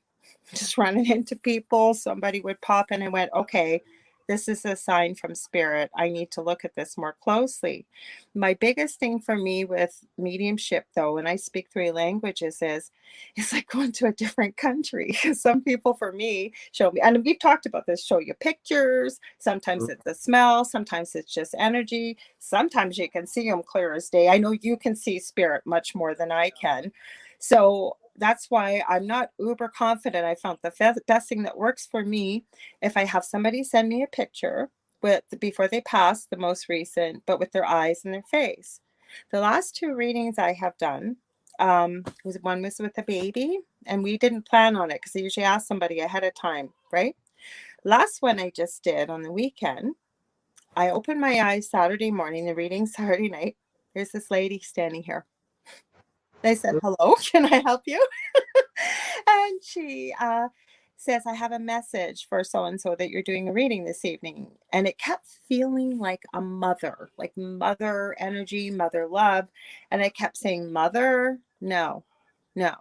just running into people. Somebody would pop in and went, okay, this is a sign from spirit. I need to look at this more closely. My biggest thing for me with mediumship, though, when I speak 3 languages, is it's like going to a different country. Some people, for me, show me, and we've talked about this, show you pictures. Sometimes it's the smell. Sometimes it's just energy. Sometimes you can see them clear as day. I know you can see spirit much more than I can. So that's why I'm not uber confident. I found the best thing that works for me, if I have somebody send me a picture with before they pass, the most recent, but with their eyes and their face. The last 2 readings I have done, one was with a baby, and we didn't plan on it because I usually ask somebody ahead of time, right? Last one I just did on the weekend, I opened my eyes Saturday morning, the reading Saturday night. There's this lady standing here. I said, hello, can I help you? And she says, I have a message for so-and-so that you're doing a reading this evening. And it kept feeling like a mother, like mother energy, mother love. And I kept saying, mother, no, no.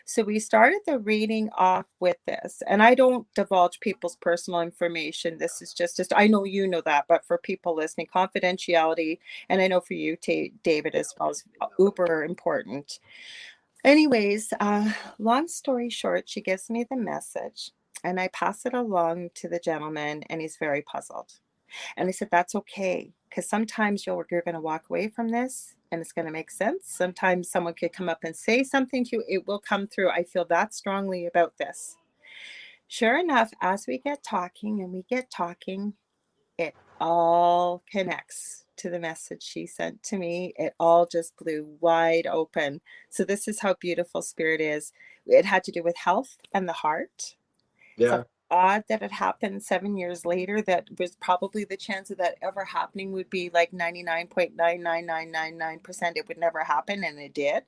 So we started the reading off with this. And I don't divulge people's personal information. This is just I know you know that, but for people listening, confidentiality, and I know for you, David, as well, is uber important. Anyways, long story short, she gives me the message and I pass it along to the gentleman, and he's very puzzled. And I said, that's okay, because sometimes you're going to walk away from this and it's going to make sense. Sometimes someone could come up and say something to you. It will come through. I feel that strongly about this. Sure enough, as we get talking and we get talking, it all connects to the message she sent to me. It all just blew wide open. So this is how beautiful spirit is. It had to do with health and the heart. Yeah. Something odd that it happened 7 years later. That was probably the chance of that ever happening would be like 99.99999%. It would never happen, and it did.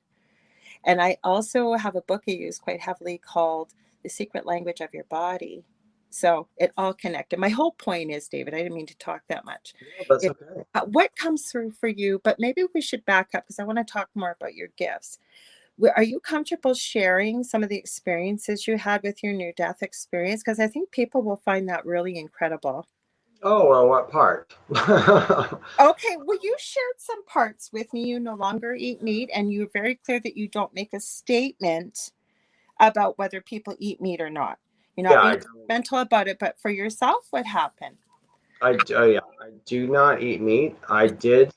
And I also have a book I use quite heavily called The Secret Language of Your Body. So it all connected. My whole point is, David, I didn't mean to talk that much. No, that's okay. What comes through for you, but maybe we should back up because I want to talk more about your gifts. Are you comfortable sharing some of the experiences you had with your near-death experience? Because I think people will find that really incredible. Oh, well, what part? Okay, well, you shared some parts with me. You no longer eat meat, and you're very clear that you don't make a statement about whether people eat meat or not. You're not being mental about it, but for yourself, what happened? Yeah, I do not eat meat. I did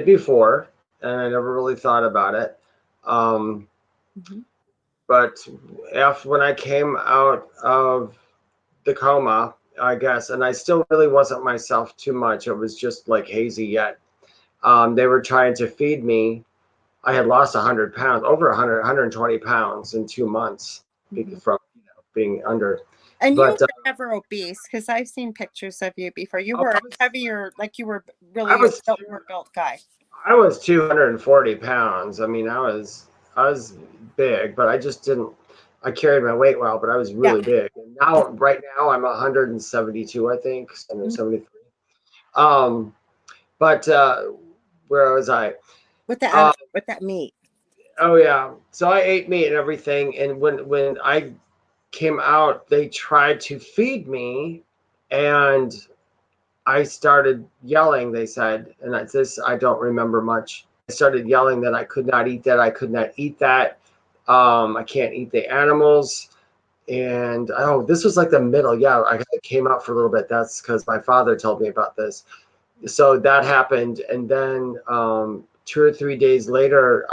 before, and I never really thought about it. But when I came out of the coma, I guess, and I still really wasn't myself too much. It was just like hazy yet. They were trying to feed me. I had lost 100 pounds, over 100, 120 pounds in 2 months from being under. And you were never obese, because I've seen pictures of you before. You were heavier, like you were really a built guy. I was 240 pounds. I mean, I was big, but I just didn't. I carried my weight well, but I was really big. And right now, I'm 172, I think, 173. But where was I? With that meat. Oh yeah. So I ate meat and everything, and when I came out, they tried to feed me, and I started yelling. They said, and I don't remember much. I started yelling that I could not eat that. I could not eat that. I can't eat the animals. And this was like the middle. Yeah, I came out for a little bit. That's because my father told me about this. So that happened, and then 2 or 3 days later,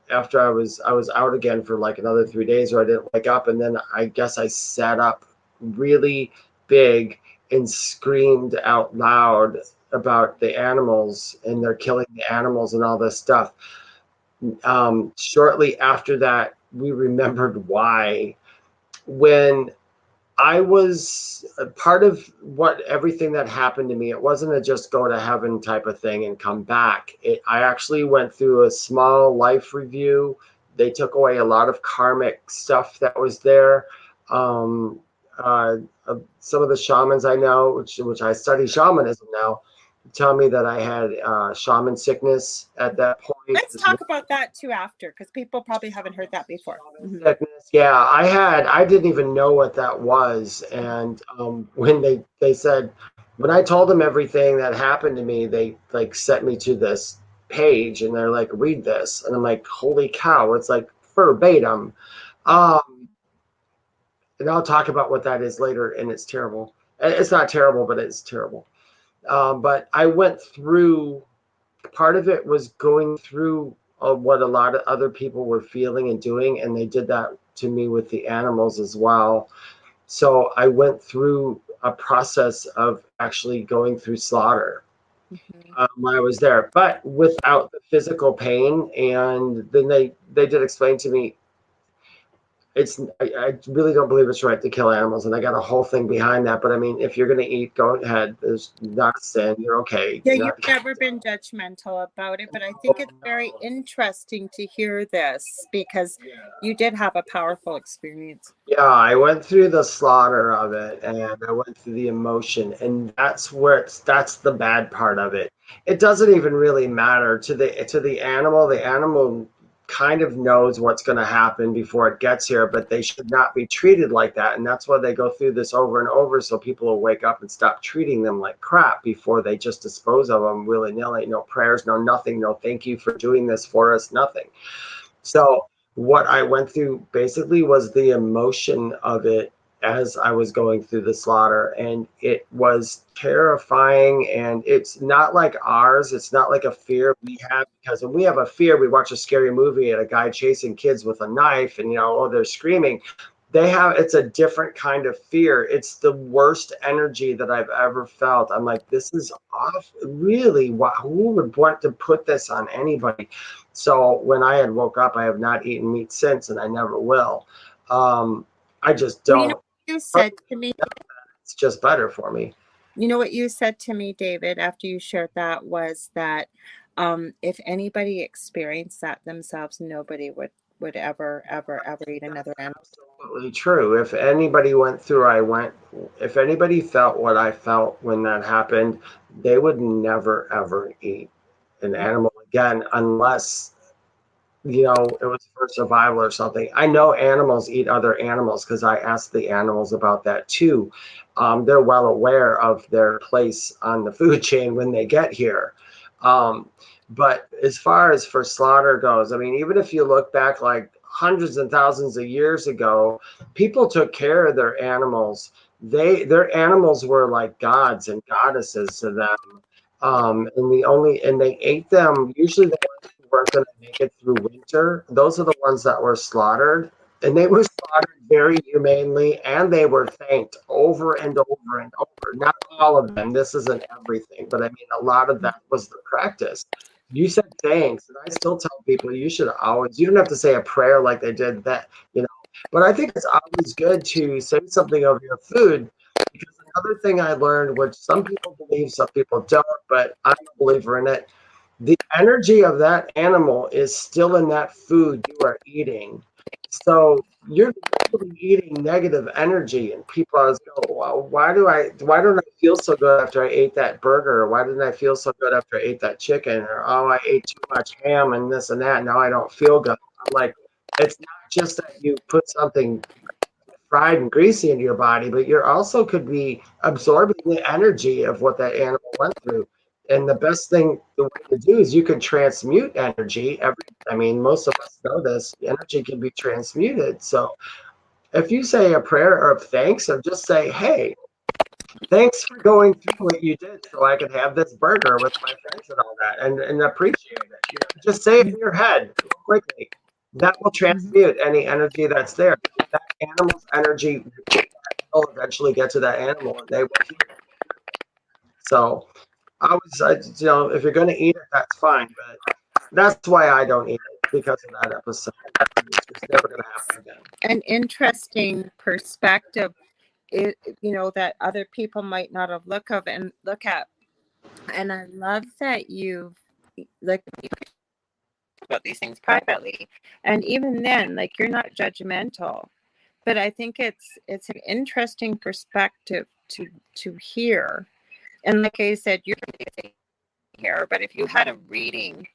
after I was out again for like another 3 days, or I didn't wake up, and then I guess I sat up really big and screamed out loud about the animals, and they're killing the animals and all this stuff. Shortly after that, we remembered why. When I was part of everything that happened to me, it wasn't a just go to heaven type of thing and come back. I actually went through a small life review. They took away a lot of karmic stuff that was there. Some of the shamans I know, which I study shamanism now, tell me that I had shaman sickness at that point. let's talk about that too after, because people probably haven't heard that before. Sickness. Yeah, I didn't even know what that was. And when they said, when I told them everything that happened to me, they like sent me to this page and they're like, read this. And I'm like, holy cow, it's like verbatim. And I'll talk about what that is later. And it's terrible. It's not terrible, but it's terrible. But I went through, part of it was going through what a lot of other people were feeling and doing, and they did that to me with the animals as well. So I went through a process of actually going through slaughter when I was there, but without the physical pain. And then they did explain to me, I really don't believe it's right to kill animals, and I got a whole thing behind that. But I mean, if you're going to eat, go ahead. There's not sin. You're okay. Yeah, you've never been judgmental about it, but I think it's very interesting to hear this because you did have a powerful experience. Yeah, I went through the slaughter of it, and I went through the emotion, and that's the bad part of it. It doesn't even really matter to the animal. The animal kind of knows what's going to happen before it gets here, but they should not be treated like that. And that's why they go through this over and over, so people will wake up and stop treating them like crap before they just dispose of them willy-nilly. No prayers, no nothing, no thank you for doing this for us, nothing. So what I went through basically was the emotion of it as I was going through the slaughter, and it was terrifying. And it's not like ours. It's not like a fear we have, because when we have a fear, we watch a scary movie and a guy chasing kids with a knife and, oh, they're screaming. It's a different kind of fear. It's the worst energy that I've ever felt. I'm like, this is off. Really? Who would want to put this on anybody? So when I had woke up, I have not eaten meat since, and I never will. I just don't. Well, you said to me, it's just better for me. You know what you said to me, David, after you shared that was that if anybody experienced that themselves, nobody would ever eat another animal. Absolutely true. If anybody went through, if anybody felt what I felt when that happened, they would never, ever eat an animal again, unless, it was for survival or something. I know animals eat other animals because I asked the animals about that too. They're well aware of their place on the food chain when they get here. But as far as for slaughter goes, I mean, even if you look back like hundreds and thousands of years ago, people took care of their animals. Their animals were like gods and goddesses to them. And they ate them. Usually the ones who weren't going to make it through winter, those are the ones that were slaughtered. And they were slaughtered very humanely, and they were thanked over and over and over. Not all of them. This isn't everything, but I mean, a lot of that was the practice. You said thanks, and I still tell people you don't have to say a prayer like they did that, but I think it's always good to say something over your food, because another thing I learned, which some people believe, some people don't, but I'm a believer in it, the energy of that animal is still in that food you are eating. So you're literally eating negative energy, and people always go, well, why don't I feel so good after I ate that burger? Or why didn't I feel so good after I ate that chicken? Or, oh, I ate too much ham and this and that. Now I don't feel good. I'm like, it's not just that you put something fried and greasy into your body, but you're also could be absorbing the energy of what that animal went through. And the best thing, the way to do is you can transmute energy. Most of us know this. Energy can be transmuted. So if you say a prayer of thanks, or just say, hey, thanks for going through what you did so I could have this burger with my friends and all that, and appreciate it. Just say it in your head quickly. That will transmute any energy that's there. That animal's energy will eventually get to that animal, and they will heal. So if you're going to eat it, that's fine. But that's why I don't eat it, because of that episode. It's never going to happen again. An interesting perspective, that other people might not have look at. And I love that you've about these things privately, and even then, you're not judgmental. But I think it's an interesting perspective to hear. And like I said, you're here, but if you had a reading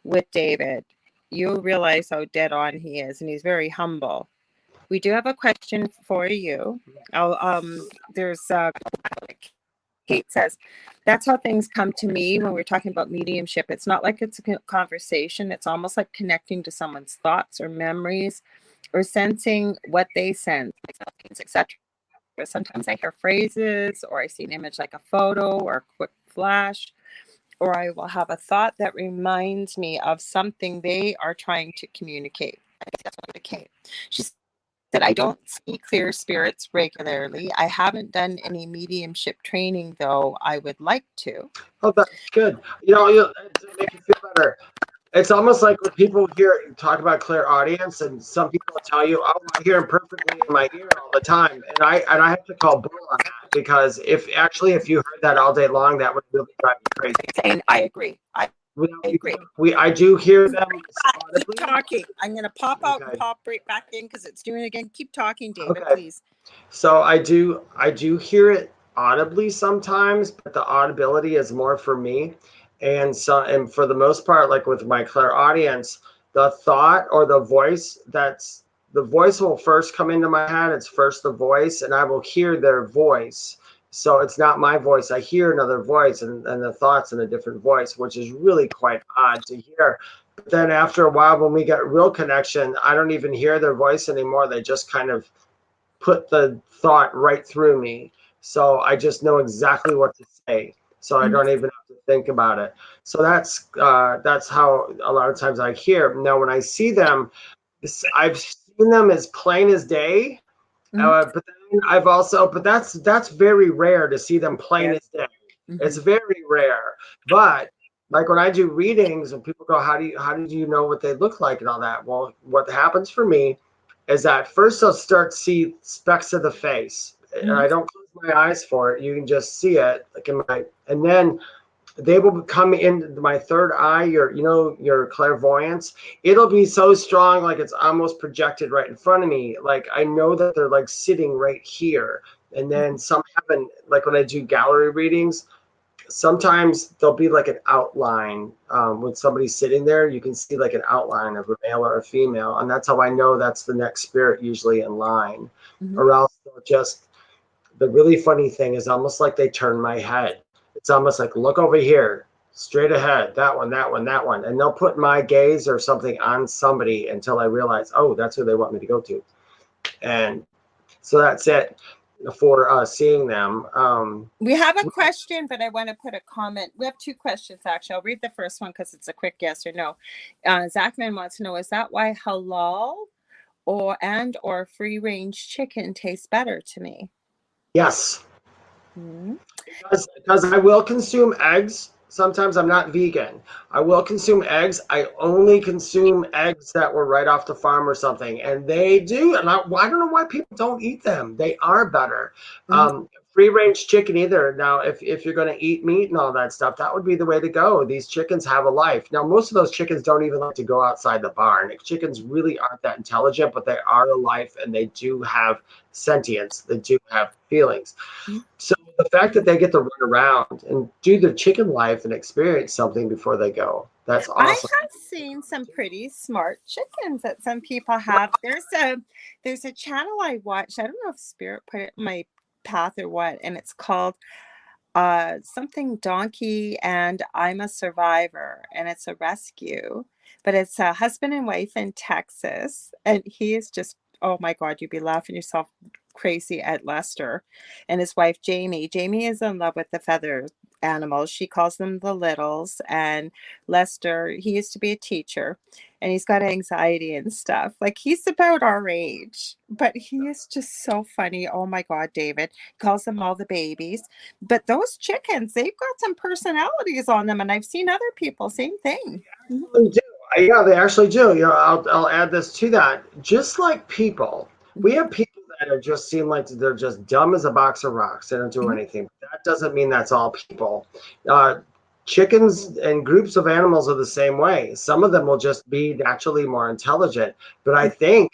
with David, you'll realize how dead on he is, and he's very humble. We do have a question for you. There's Kate says, that's how things come to me when we're talking about mediumship. It's not like it's a conversation. It's almost like connecting to someone's thoughts or memories or sensing what they sense, etc. Sometimes I hear phrases or I see an image like a photo or a quick flash, or I will have a thought that reminds me of something they are trying to communicate. I think that's what it came. She said, I don't see clear spirits regularly. I haven't done any mediumship training, though I would like to. Oh, that's good. To make you feel better, it's almost like when people talk about clairaudience, and some people will tell you, "Oh, I hear him perfectly in my ear all the time," and I have to call bull on that, because if you heard that all day long, that would really drive you crazy. And I agree. I agree. I do hear them. Keep talking. I'm going to pop out and pop right back in because it's doing it again. Keep talking, David, please. So I do hear it audibly sometimes, but the audibility is more for me. And for the most part, like with my clairaudience, the thought or the voice will first come into my head. It's first the voice, and I will hear their voice. So it's not my voice. I hear another voice, and the thoughts in a different voice, which is really quite odd to hear. But then after a while, when we get real connection, I don't even hear their voice anymore. They just kind of put the thought right through me. So I just know exactly what to say. So I don't even have to think about it. So that's how a lot of times I hear. Now, when I see them, I've seen them as plain as day. But then but that's very rare to see them plain as day. It's very rare. But like when I do readings and people go, how do you know what they look like and all that? Well, what happens for me is that first I'll start to see specks of the face, and I don't close my eyes for it. You can just see it, and then they will come in my third eye, your clairvoyance. It'll be so strong, like it's almost projected right in front of me. Like I know that they're like sitting right here. And then some happen, like when I do gallery readings, sometimes there'll be like an outline when somebody's sitting there. You can see like an outline of a male or a female, and that's how I know that's the next spirit usually in line. Or else they'll just, the really funny thing is almost like they turn my head. It's almost like, look over here, straight ahead, that one, that one, that one. And they'll put my gaze or something on somebody until I realize, oh, that's who they want me to go to. And so that's it for seeing them. We have a question, but I want to put a comment. We have two questions, actually. I'll read the first one because it's a quick yes or no. Zachman wants to know, is that why halal or free-range chicken tastes better to me? Yes. Because I will consume eggs. Sometimes I'm not vegan. I will consume eggs. I only consume eggs that were right off the farm or something. And they do. And I don't know why people don't eat them. They are better. Free range chicken either. Now, if you're going to eat meat and all that stuff, that would be the way to go. These chickens have a life. Now, most of those chickens don't even like to go outside the barn. Chickens really aren't that intelligent, but they are a life, and they do have sentience. They do have feelings. So the fact that they get to run around and do their chicken life and experience something before they go, that's awesome. I have seen some pretty smart chickens that some people have. There's a channel I watched. I don't know if Spirit put it in my path or what, and it's called something donkey and I'm a survivor, and it's a rescue, but it's a husband and wife in Texas, and he is just, oh my God, you'd be laughing yourself crazy at Lester and his wife Jamie. Jamie is in love with the feather animals. She calls them the littles. And Lester, he used to be a teacher, and he's got anxiety and stuff. Like, he's about our age, but he is just so funny. Oh my God, David. He calls them all the babies. But those chickens, they've got some personalities on them, and I've seen other people, same thing. They do. Yeah, they actually do. I'll add this to that. Just like people, we have people that just seem like they're just dumb as a box of rocks. They don't do anything. That doesn't mean that's all people. Chickens and groups of animals are the same way. Some of them will just be naturally more intelligent. But I think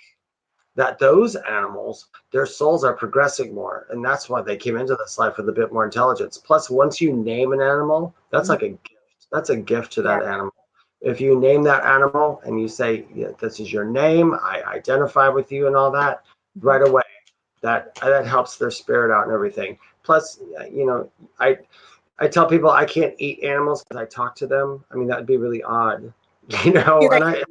that those animals, their souls are progressing more. And that's why they came into this life with a bit more intelligence. Plus, once you name an animal, that's like a gift. That's a gift to that animal. If you name that animal and you say, yeah, this is your name, I identify with you and all that, right away, that helps their spirit out and everything. Plus, I tell people I can't eat animals because I talk to them. I mean, that'd be really odd, Yeah, And I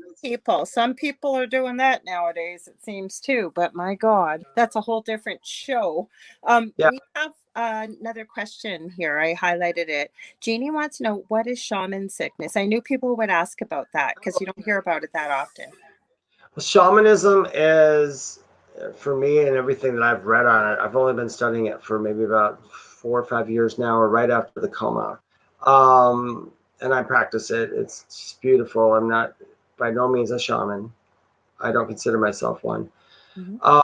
some people are doing that nowadays, it seems too, but my God, that's a whole different show. yeah. We have another question here. I highlighted it. Jeannie wants to know, what is shaman sickness? I knew people would ask about that because you don't hear about it that often. Shamanism is, for me and everything that I've read on it, I've only been studying it for maybe about 4 or 5 years now, or right after the coma. And I practice it. It's just beautiful. I'm not by no means a shaman. I don't consider myself one. Mm-hmm. Um,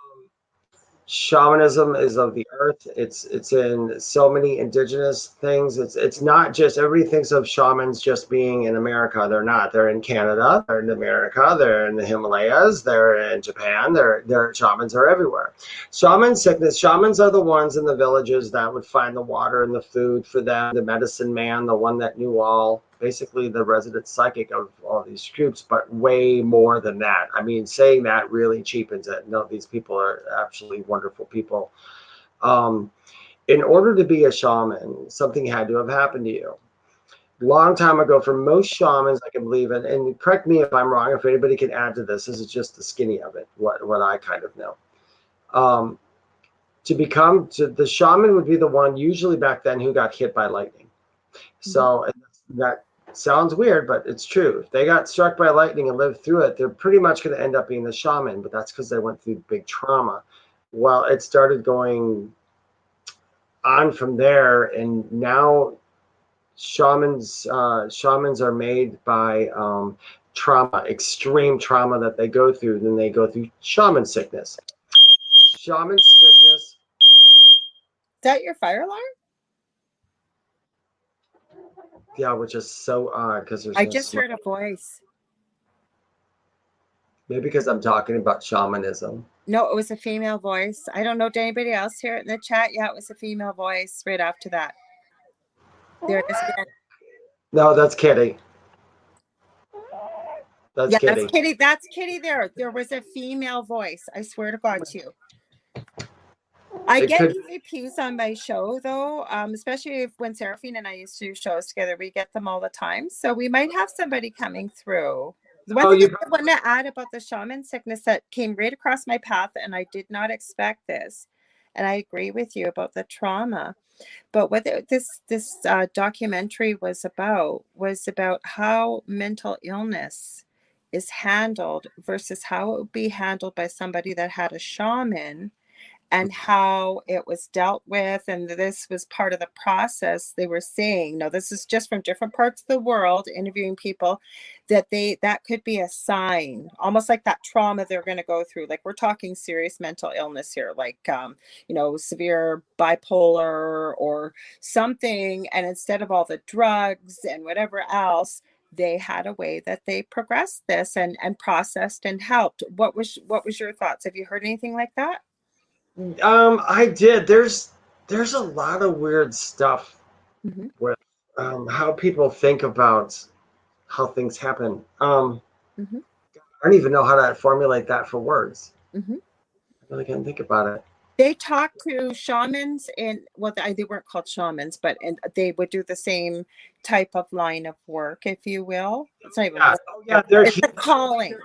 Shamanism is of the earth. It's in so many indigenous things. It's not just, everybody thinks of shamans just being in America. They're not. They're in Canada, they're in America, they're in the Himalayas, they're in Japan, their shamans are everywhere. Shamans are the ones in the villages that would find the water and the food for them, the medicine man, the one that knew all, basically the resident psychic of all these groups, but way more than that. I mean, saying that really cheapens it. No, these people are absolutely wonderful people. In order to be a shaman, something had to have happened to you. Long time ago, for most shamans, I can believe it, and correct me if I'm wrong, if anybody can add to this, this is just the skinny of it, what I kind of know. The shaman would be the one, usually back then, who got hit by lightning. So that sounds weird, but it's true. If they got struck by lightning and lived through it, they're pretty much going to end up being the shaman, but that's because they went through big trauma. Well, it started going on from there, and now shamans are made by trauma, extreme trauma that they go through. Then they go through shaman sickness. Shaman sickness. Is that your fire alarm? Yeah, which is so odd because there's I no just smoke. heard a voice. Maybe because I'm talking about shamanism. No, it was a female voice. I don't know. Did anybody else hear it in the chat? Yeah, it was a female voice right after that. There it is again. No, that's Kitty. That's Yeah, that's Kitty. Kitty. That's Kitty there. There was a female voice. I swear to God, too. I get EVPs on my show, though, especially when Seraphine and I used to do shows together. We get them all the time. So we might have somebody coming through. The one thing I want to add about the shaman sickness that came right across my path, and I did not expect this, and I agree with you about the trauma. But what this documentary was about how mental illness is handled versus how it would be handled by somebody that had a shaman, and how it was dealt with. And this was part of the process. They were saying, no, this is just from different parts of the world, interviewing people, that could be a sign, almost like that trauma they're going to go through. Like, we're talking serious mental illness here, like severe bipolar or something. And instead of all the drugs and whatever else, they had a way that they progressed this and processed and helped. What was your thoughts? Have you heard anything like that? I did. There's a lot of weird stuff with how people think about how things happen. I don't even know how to formulate that for words. I really can't think about it. They talked to shamans, and well, they weren't called shamans, but they would do the same type of line of work, if you will. It's not even it's a calling.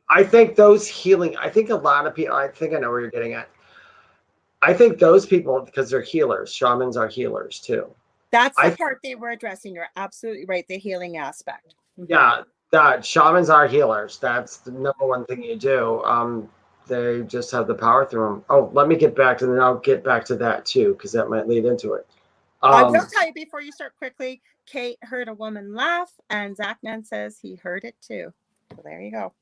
I think those healing. I think a lot of people. I think I know where you're getting at. I think those people, because they're healers, shamans are healers too. That's the part they were addressing. You're absolutely right. The healing aspect. Yeah, shamans are healers. That's the number one thing you do. They just have the power through them. Oh, let me get back to, and then I'll get back to that too, because that might lead into it. I will tell you before you start quickly, Kate heard a woman laugh, and Zachman says he heard it too. So there you go.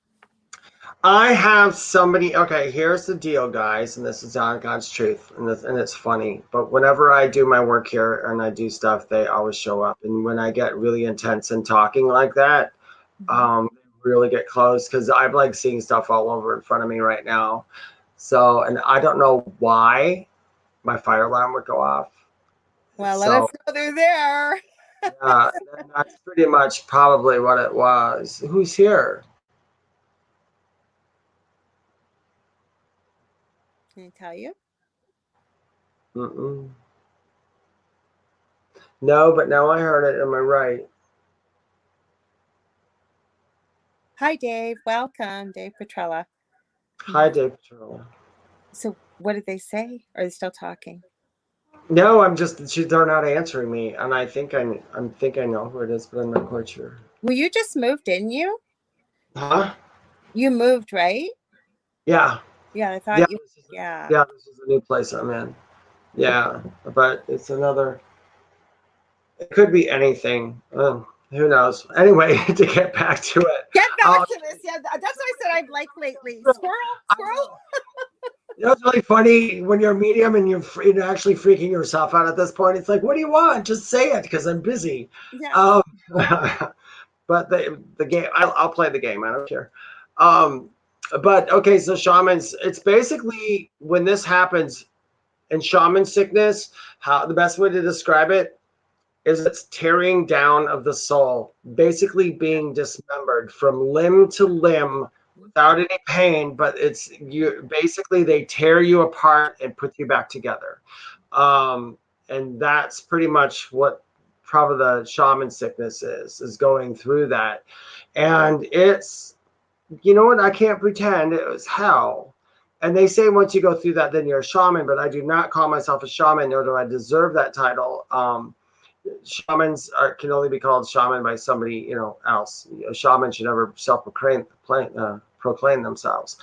I have somebody. Okay, here's the deal, guys, and this is on God's truth, and it's funny. But whenever I do my work here and I do stuff, they always show up. And when I get really intense and talking like that, really get close, because I'm like seeing stuff all over in front of me right now. So, and I don't know why my fire alarm would go off. Well, let us know they're there. Yeah, and that's pretty much probably what it was. Who's here? Can I tell you? Mm-mm. No, but now I heard it. Am I right? Hi, Dave. Welcome, Dave Petrella. Hi, Dave Patrol. So, what did they say? Are they still talking? No, they're not answering me, and I think I know who it is, but I'm not quite sure. Well, you just moved, didn't you? Huh? You moved, right? Yeah. Yeah, I Yeah, thought you. Yeah. this is a new place I'm in. Yeah, but it's another. It could be anything. Who knows? Anyway, to get back to it, Get uh, back to this. Yeah, that's what I said I'd like lately. Squirrel, squirrel. you know, it's really funny when you're a medium and you're actually freaking yourself out at this point. It's like, what do you want? Just say it because I'm busy. Yeah. Um, but the game, I'll play the game. I don't care. Um, but okay, so shamans. It's basically when this happens in shaman sickness. How the best way to describe it is it's tearing down of the soul, basically being dismembered from limb to limb without any pain, but it's you basically they tear you apart and put you back together. Um, and that's pretty much what probably the shaman sickness is going through that. And it's you know what, I can't pretend it was hell. And they say once you go through that, then you're a shaman, but I do not call myself a shaman, nor do I deserve that title. Shamans can only be called shaman by somebody else. A shaman should never proclaim themselves.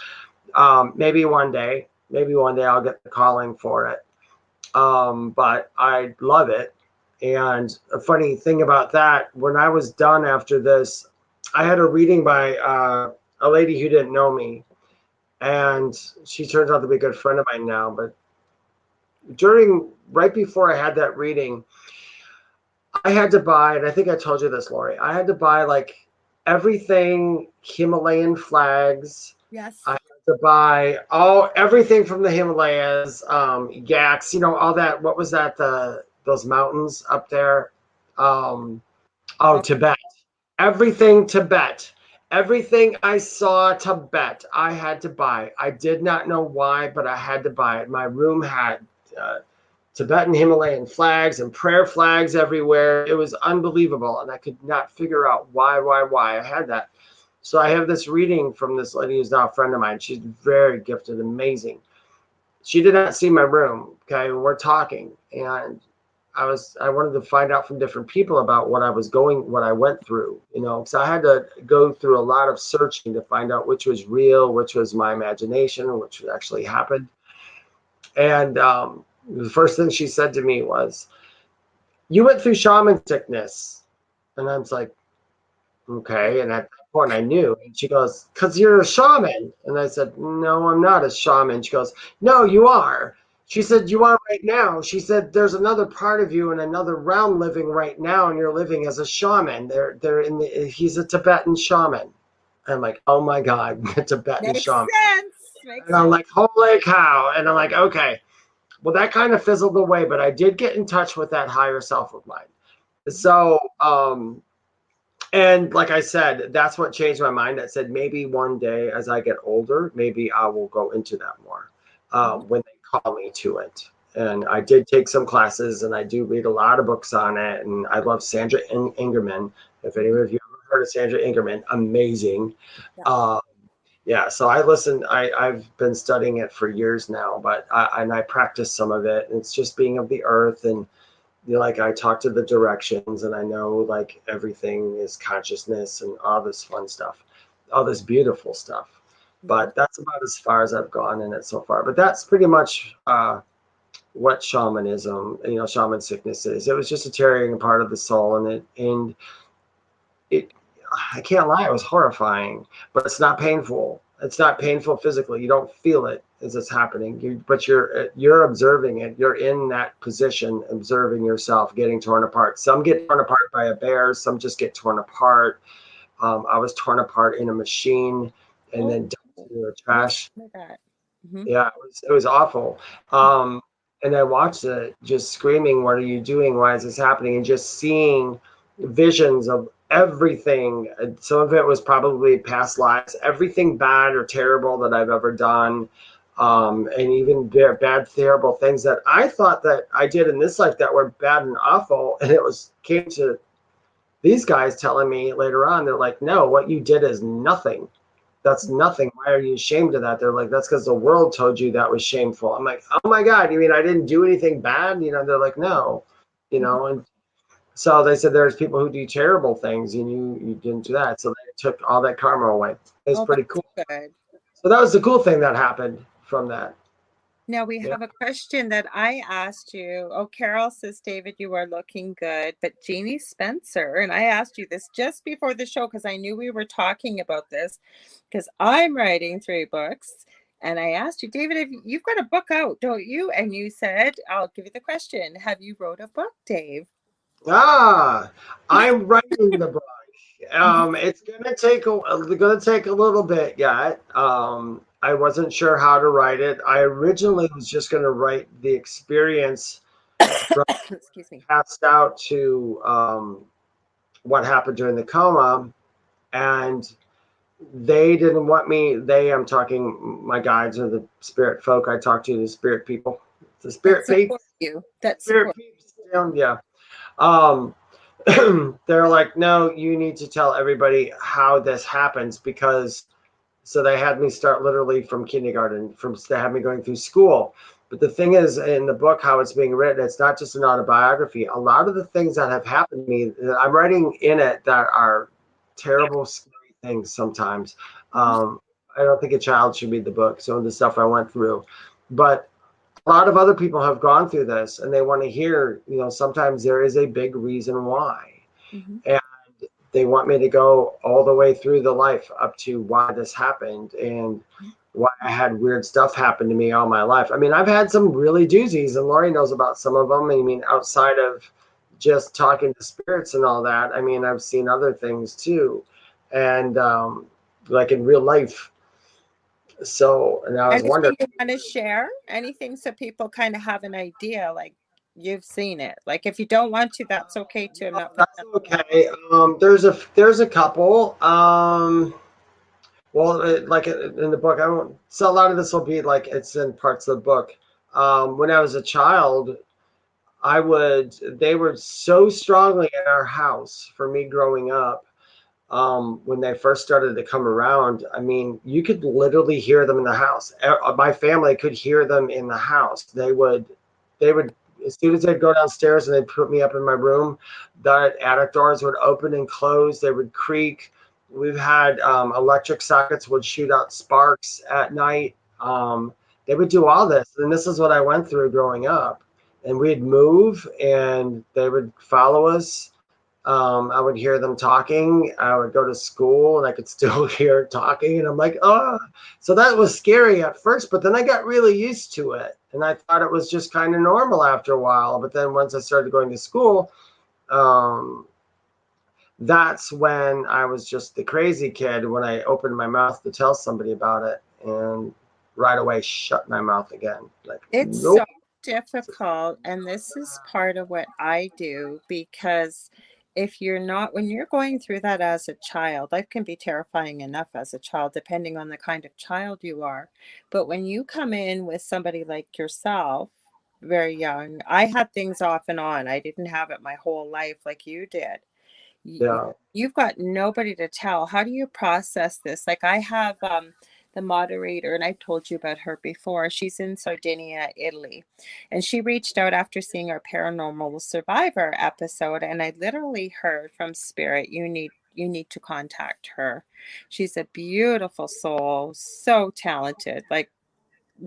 Maybe one day I'll get the calling for it. But I love it. And a funny thing about that, when I was done after this, I had a reading by a lady who didn't know me, and she turns out to be a good friend of mine now. But right before I had that reading, I had to buy, and I think I told you this, Lori. I had to buy like everything Himalayan flags. Yes. I had to buy everything from the Himalayas, yaks, all that. What was that? Those mountains up there. Tibet. Everything Tibet. Everything I saw Tibet, I had to buy. I did not know why, but I had to buy it. My room had Tibetan Himalayan flags and prayer flags everywhere. It was unbelievable. And I could not figure out why I had that. So I have this reading from this lady who's now a friend of mine. She's very gifted, amazing. She did not see my room. Okay. We're talking. And I wanted to find out from different people about what I went through, because I had to go through a lot of searching to find out which was real, which was my imagination, which actually happened. And the first thing she said to me was, "You went through shaman sickness," and I was like, "Okay." And at that point, I knew. And she goes, "Because you're a shaman," and I said, "No, I'm not a shaman." She goes, "No, you are." She said, "You are right now." She said, "There's another part of you in another realm living right now, and you're living as a shaman. He's a Tibetan shaman." I'm like, "Oh my God, a Tibetan Makes shaman." sense. Makes And I'm sense. like, "Holy cow." And I'm like, "Okay." Well, that kind of fizzled away, but I did get in touch with that higher self of mine. So, and like I said, that's what changed my mind. I said, maybe one day as I get older, maybe I will go into that more when they call me to it. And I did take some classes and I do read a lot of books on it. And I love Sandra Ingerman. If any of you ever heard of Sandra Ingerman, amazing. Yeah. Yeah, so I've been studying it for years now, but I practice some of it. It's just being of the earth, and like I talk to the directions, and I know like everything is consciousness and all this fun stuff, all this beautiful stuff. But that's about as far as I've gone in it so far. But that's pretty much what shamanism, shaman sickness is. It was just a tearing apart of the soul, and it I can't lie, it was horrifying, but it's not painful. It's not painful physically. You don't feel it as it's happening. But you're observing it. You're in that position, observing yourself getting torn apart. Some get torn apart by a bear. Some just get torn apart. I was torn apart in a machine and then dumped into the trash. Like that. Mm-hmm. Yeah, it was awful. and I watched it just screaming, what are you doing? Why is this happening? And just seeing visions of everything. Some of it was probably past lives, everything bad or terrible that I've ever done. And even bad, terrible things that I thought that I did in this life that were bad and awful. And it was came to these guys telling me later on, they're like, no, what you did is nothing. That's nothing. Why are you ashamed of that? They're like, that's because the world told you that was shameful. I'm like, oh my God, you mean I didn't do anything bad? They're like, no, and so they said there's people who do terrible things and you didn't do that. So they took all that karma away. It was Oh, pretty that's cool. good. So that was the cool thing that happened from that. Now we Yeah. have a question that I asked you. Oh, Carol says, David, you are looking good. But Jeannie Spencer, and I asked you this just before the show because I knew we were talking about this because I'm writing 3 books. And I asked you, David, if you've got a book out, don't you? And you said, I'll give you the question. Have you wrote a book, Dave? I'm writing the book. It's gonna take a little bit yet. I wasn't sure how to write it. I originally was just gonna write the experience from Excuse me. passed out to what happened during the coma, and they didn't want me. I'm talking my guides or the spirit folk I talk to, the spirit people, the That spirit support peeps, you. That spirit support. peeps. Yeah. Um, they're like, no, you need to tell everybody how this happens because so they had me start literally from kindergarten, they had me going through school. But the thing is, in the book, how it's being written, it's not just an autobiography. A lot of the things that have happened to me, I'm writing in it that are terrible, scary things sometimes. I don't think a child should read the book, some of the stuff I went through. But a lot of other people have gone through this and they want to hear, sometimes there is a big reason why. Mm-hmm. And they want me to go all the way through the life up to why this happened and why I had weird stuff happen to me all my life. I mean, I've had some really doozies, and Lori knows about some of them. I mean, outside of just talking to spirits and all that, I mean, I've seen other things too. And like in real life. So, and I was wondering. Anything you want to share? Anything so people kind of have an idea, like you've seen it. Like if you don't want to, that's okay too. I'm No, not putting that's okay. There's a couple. Well, like in the book, I don't. So a lot of this will be like it's in parts of the book. When I was a child, they were so strongly in our house for me growing up. When they first started to come around, I mean, you could literally hear them in the house. My family could hear them in the house. They would, as soon as they'd go downstairs and they'd put me up in my room, the attic doors would open and close. They would creak. We've had electric sockets would shoot out sparks at night. They would do all this, and this is what I went through growing up. And we'd move, and they would follow us. I would hear them talking. I would go to school and I could still hear talking. And I'm like, oh, so that was scary at first, but then I got really used to it. And I thought it was just kind of normal after a while. But then once I started going to school, um, that's when I was just the crazy kid when I opened my mouth to tell somebody about it and right away shut my mouth again. Like, It's nope. so difficult, and this is part of what I do because if you're not, when you're going through that as a child, life can be terrifying enough as a child, depending on the kind of child you are. But when you come in with somebody like yourself, very young, I had things off and on. I didn't have it my whole life like you did. Yeah. You've got nobody to tell. How do you process this? Like I have the moderator, and I've told you about her before. She's in Sardinia, Italy, and she reached out after seeing our paranormal survivor episode, and I literally heard from spirit, you need to contact her. She's a beautiful soul, so talented. Like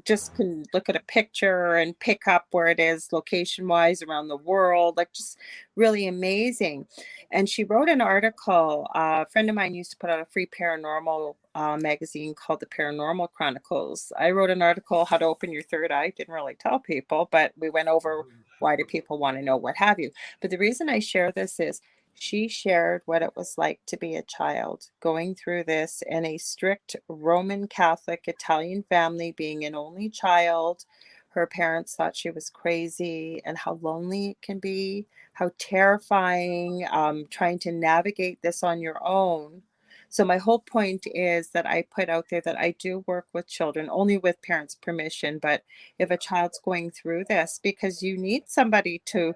just can look at a picture and pick up where it is location wise around the world, like just really amazing. And she wrote an article. A friend of mine used to put out a free paranormal magazine called the Paranormal Chronicles. I wrote an article, How to Open Your Third Eye. Didn't really tell people, but we went over why do people want to know, what have you. But the reason I share this is she shared what it was like to be a child going through this in a strict Roman Catholic Italian family, being an only child, her parents thought she was crazy, and how lonely it can be, how terrifying, trying to navigate this on your own. So my whole point is that I put out there that I do work with children only with parents' permission, but if a child's going through this, because you need somebody to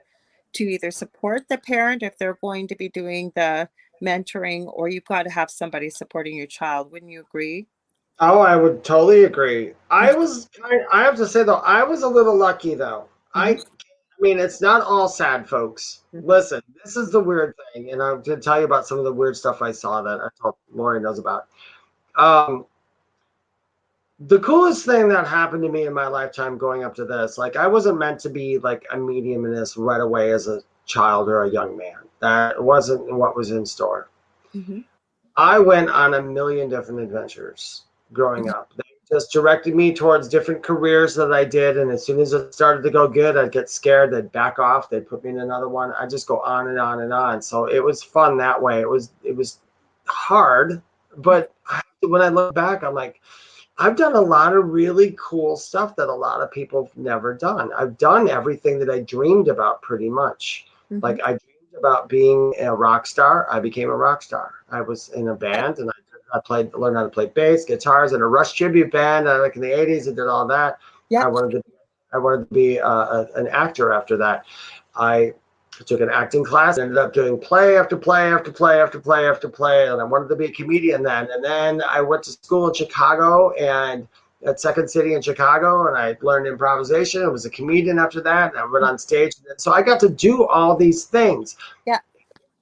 either support the parent if they're going to be doing the mentoring, or you've got to have somebody supporting your child. Wouldn't you agree? Oh, I would totally agree. I have to say though, I was a little lucky though. Mhm, I mean, it's not all sad, folks. mhm, Listen, this is the weird thing, and I'm going to tell you about some of the weird stuff I saw that I told Lori knows about. Um, the coolest thing that happened to me in my lifetime going up to this, like I wasn't meant to be like a medium in this right away as a child or a young man. That wasn't what was in store. mhm, I went on a million different adventures growing mhm. up. They just directed me towards different careers that I did. And as soon as it started to go good, I'd get scared. They'd back off. They'd put me in another one. I'd just go on and on and on. So it was fun that way. It was hard, but when I look back, I'm like, I've done a lot of really cool stuff that a lot of people have never done. I've done everything that I dreamed about pretty much. Mhm. Like I dreamed about being a rock star. I became a rock star. I was in a band and learned how to play bass, guitars in a Rush tribute band. Like in the 80s, I did all that. I Yep. wanted to, I wanted to be an actor after that. I took an acting class, ended up doing play after play after play after play after play. And I wanted to be a comedian then. And then I went to school in Chicago and at Second City in Chicago, and I learned improvisation. I was a comedian after that. And I went on stage. So I got to do all these things. Yeah.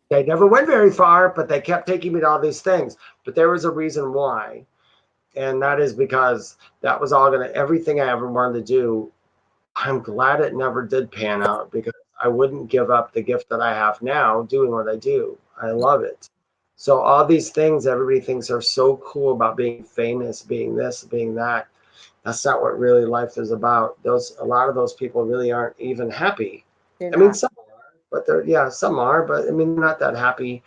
They never went very far, but they kept taking me to all these things. But there was a reason why. And that is because that was all everything I ever wanted to do. I'm glad it never did pan out because I wouldn't give up the gift that I have now doing what I do. I love it. So all these things everybody thinks are so cool about being famous, being this, being that. That's not what really life is about. A lot of those people really aren't even happy. They're I mean, not. some are, but some are, but I mean, not that happy.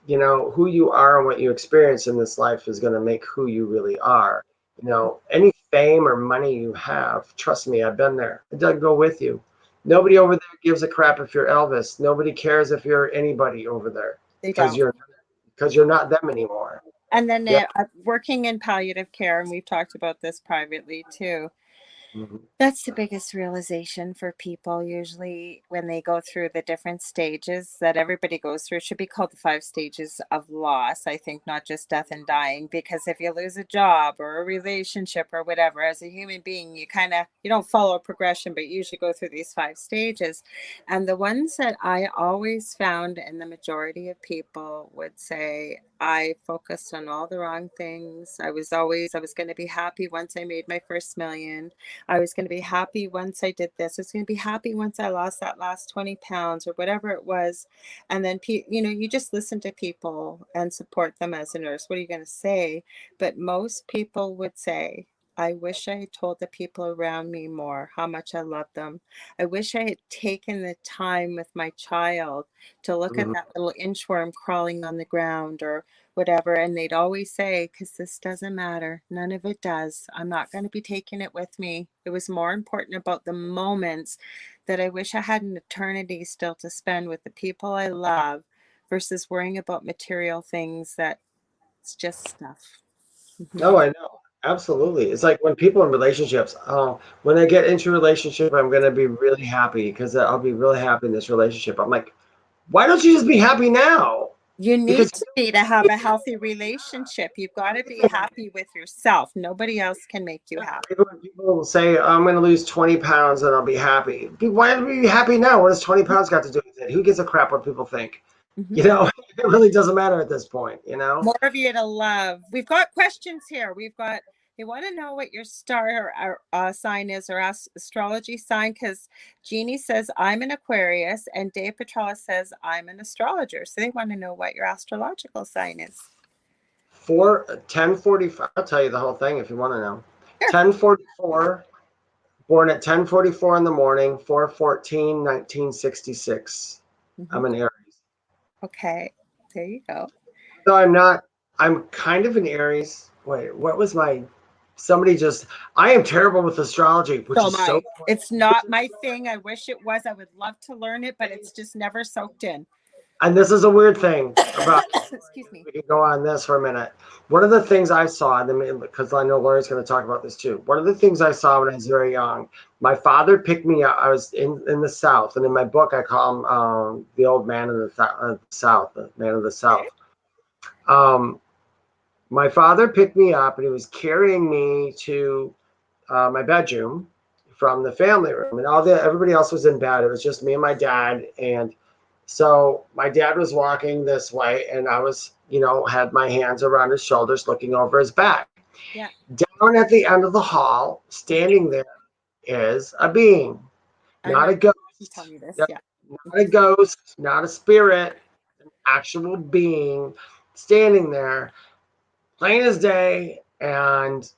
Who you are and what you experience in this life is going to make who you really are. Any fame or money you have, trust me, I've been there. It doesn't go with you. Nobody over there gives a crap if you're Elvis. Nobody cares if you're anybody over there They because don't. you're not them anymore. And then Yeah. working in palliative care, and we've talked about this privately too. Mhm. That's the biggest realization for people usually when they go through the different stages that everybody goes through. It should be called the 5 stages of loss, I think, not just death and dying. Because if you lose a job or a relationship or whatever, as a human being, you don't follow a progression, but you usually go through these 5 stages. And the ones that I always found, and the majority of people would say, I focused on all the wrong things. I was going to be happy once I made my first million. I was going to be happy once I did this. I was going to be happy once I lost that last 20 pounds or whatever it was. And then, you just listen to people and support them as a nurse. What are you going to say? But most people would say, I wish I had told the people around me more how much I love them. I wish I had taken the time with my child to look at Mhm. that little inchworm crawling on the ground or whatever. And they'd always say, because this doesn't matter. None of it does. I'm not going to be taking it with me. It was more important about the moments that I wish I had an eternity still to spend with the people I love versus worrying about material things that it's just stuff. Oh, I know. Absolutely. It's like when people in relationships, oh, when I get into a relationship, I'm going to be really happy because I'll be really happy in this relationship. I'm like, why don't you just be happy now? You Because need to be to have a healthy relationship. You've got to be happy with yourself. Nobody else can make you happy. people will say, I'm going to lose 20 pounds and I'll be happy. Why are we happy now? What does 20 pounds got to do with it? Who gives a crap what people think? Mhm. It really doesn't matter at this point. More of you to love. We've got questions here. They want to know what your star sign is or astrology sign, because Jeannie says I'm an Aquarius and Dave Petrella says I'm an astrologer. So they want to know what your astrological sign is. 10:45. I'll tell you the whole thing if you want to know. Sure. 10:44, born at 10:44 in the morning, 4/14, 1966. I'm Mhm. an Aries. Okay. There you go. So I'm not, I'm kind of an Aries. Wait, what was my somebody just, I am terrible with astrology, which So is am I. so, It's not my thing. I wish it was. I would love to learn it, but it's just never soaked in. and this is a weird thing about, Excuse me. we can go on this for a minute. One of the things I saw, because I know Lori's going to talk about this too. One of the things I saw when I was very young, my father picked me up. I was in the South, and in my book, I call him the old man of the South, the man of the South. Um, my father picked me up, and he was carrying me to my bedroom from the family room, and everybody else was in bed. It was just me and my dad, and so my dad was walking this way, and I was, had my hands around his shoulders, looking over his back. Yeah. Down at the end of the hall, standing there, is a being, I not remember a ghost. you telling me this. Yep. Yeah. Not a ghost, not a spirit, an actual being standing there, plain as day, and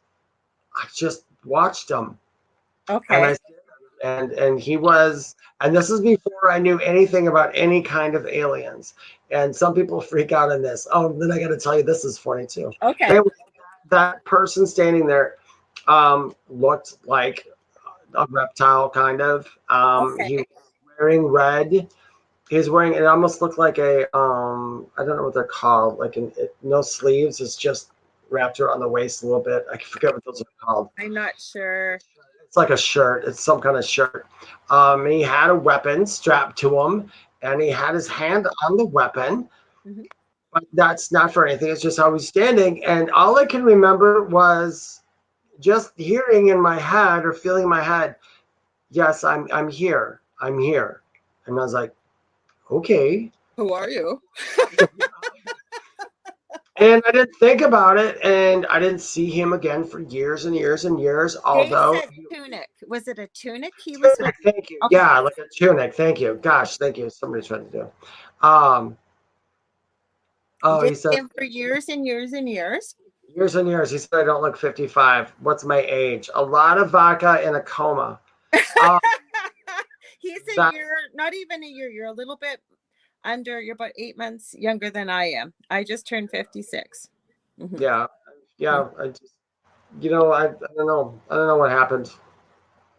I just watched him. And Okay. I and he was, and this is before I knew anything about any kind of aliens. And some people freak out on this. Oh, then I got to tell you, this is funny too. Okay. That person standing there looked like a reptile, kind of. He Okay. was wearing red. He's wearing, it almost looked like a I don't know what they're called, like no sleeves. It's just wrapped around the waist a little bit. I forget what those are called. I'm not sure. It's like a shirt. It's some kind of shirt. He had a weapon strapped to him, and he had his hand on the weapon. Mm-hmm. But that's not for anything. It's just how he's standing. And all I can remember was just hearing in my head or feeling in my head, yes, I'm here. I'm here. And I was like, okay. Who are you? And I didn't think about it, and I didn't see him again for years and years and years. Dave Although said tunic. Was it a tunic he was wearing? tunic, thank you. Okay. Yeah, like a tunic. Thank you. Gosh, thank you. Somebody's trying to do. You Oh, did he said him for years and years and years. years and years. He said I don't look 55. What's my age? A lot of vodka in a coma. He's a That, year, not even a year. You're a little bit under. You're about 8 months younger than I am. I just turned 56. Mm-hmm. yeah, yeah. I just, I don't know. I don't know what happened.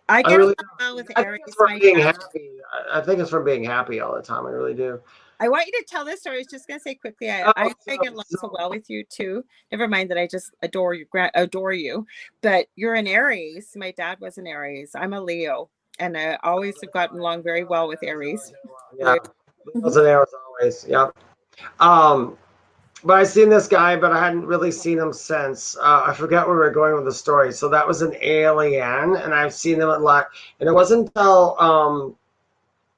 I I get really along with don't. I think Aries. it's from My being dad. happy. I think it's from being happy all the time. I really do. I want you to tell this story. I was just going to say quickly. I get along so well with you too. Never mind that I just adore you. But you're an Aries. My dad was an Aries. I'm a Leo, and I always have gotten along very well with Aries. Yeah, Leos and Arrows always. Yep. But I seen this guy, but I hadn't really seen him since. I forget where we were going with the story. So that was an alien, and I've seen them a lot. And it wasn't until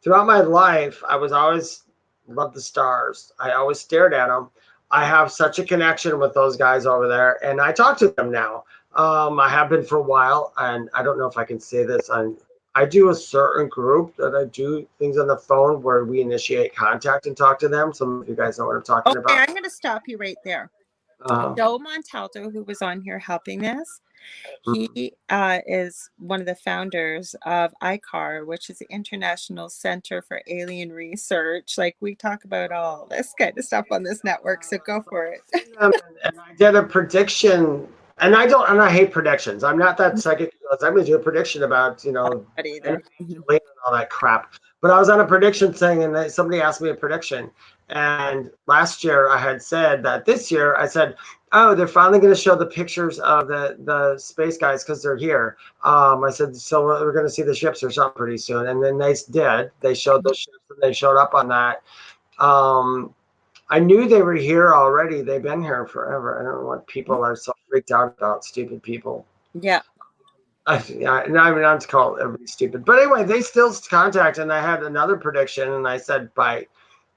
throughout my life, I was always loved the stars. I always stared at them. I have such a connection with those guys over there, and I talk to them now. I have been for a while, and I don't know if I can say this. I do a certain group that I do things on the phone where we initiate contact and talk to them. Some of you guys know what I'm talking Okay, about. I'm going to stop you right there. Joe Montalto, who was on here helping this, he is one of the founders of ICAR, which is the International Center for Alien Research. Like, we talk about all this kind of stuff on this network, so go for it. And I did a prediction, and I hate predictions. I'm not that psychic. I'm going to do a prediction about, Not either. and all that crap. But I was on a prediction thing, and somebody asked me a prediction. And last year I had said that this year I said, oh, they're finally going to show the pictures of the space guys because they're here. I said, so we're going to see the ships or something pretty soon. And then they did. They showed those ships, and they showed up on that. I knew they were here already. They've been here forever. I don't know what people are so freaked out about. Stupid people. Yeah. Not to call everybody stupid, but anyway, they still contact. And I had another prediction, and I said by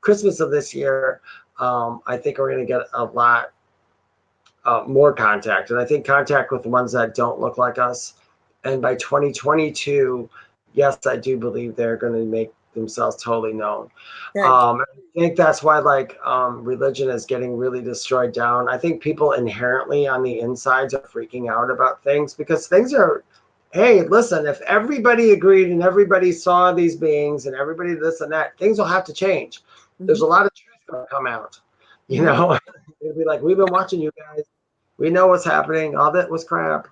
Christmas of this year, I think we're going to get a lot more contact, and I think contact with the ones that don't look like us. And by 2022, yes, I do believe they're going to make themselves totally known. I think that's why religion is getting really destroyed down. I think people inherently on the insides are freaking out about things because things are, hey, listen, if everybody agreed and everybody saw these beings and everybody this and that, things will have to change. There's a lot of truth going to come out. It'll be like, we've been watching you guys. We know what's happening. All that was crap.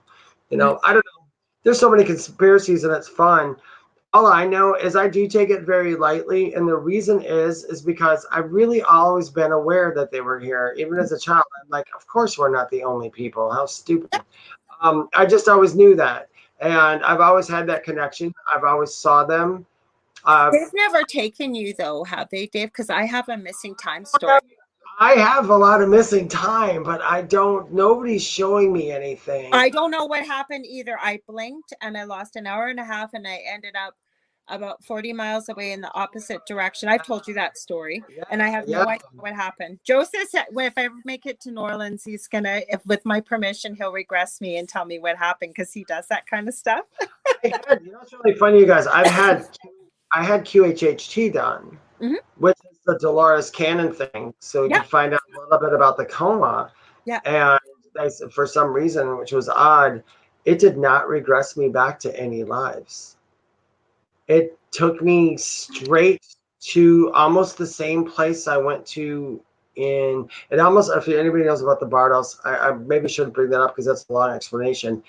You know, I don't know. There's so many conspiracies and it's fun. All I know is I do take it very lightly, and the reason is because I've really always been aware that they were here. Even as a child, I'm like, of course we're not the only people. How stupid. I just always knew that, and I've always had that connection. I've always saw them. They've never taken you though, have they, Dave? Because I have a missing time story. I have a lot of missing time, but I don't. Nobody's showing me anything. I don't know what happened either. I blinked and I lost an hour and a half, and I ended up about 40 miles away in the opposite direction. I've told you that story, and I have no idea what happened. Joseph said, well, if I ever make it to New Orleans, he's gonna, if with my permission, he'll regress me and tell me what happened, because he does that kind of stuff. You know, it's really funny, you guys. I had QHHT done, which is the Dolores Cannon thing, so you can find out a little bit about the coma. Yeah. And for some reason, which was odd, it did not regress me back to any lives. It took me straight to almost the same place I went to if anybody knows about the Bardos, I maybe shouldn't bring that up because that's a long explanation.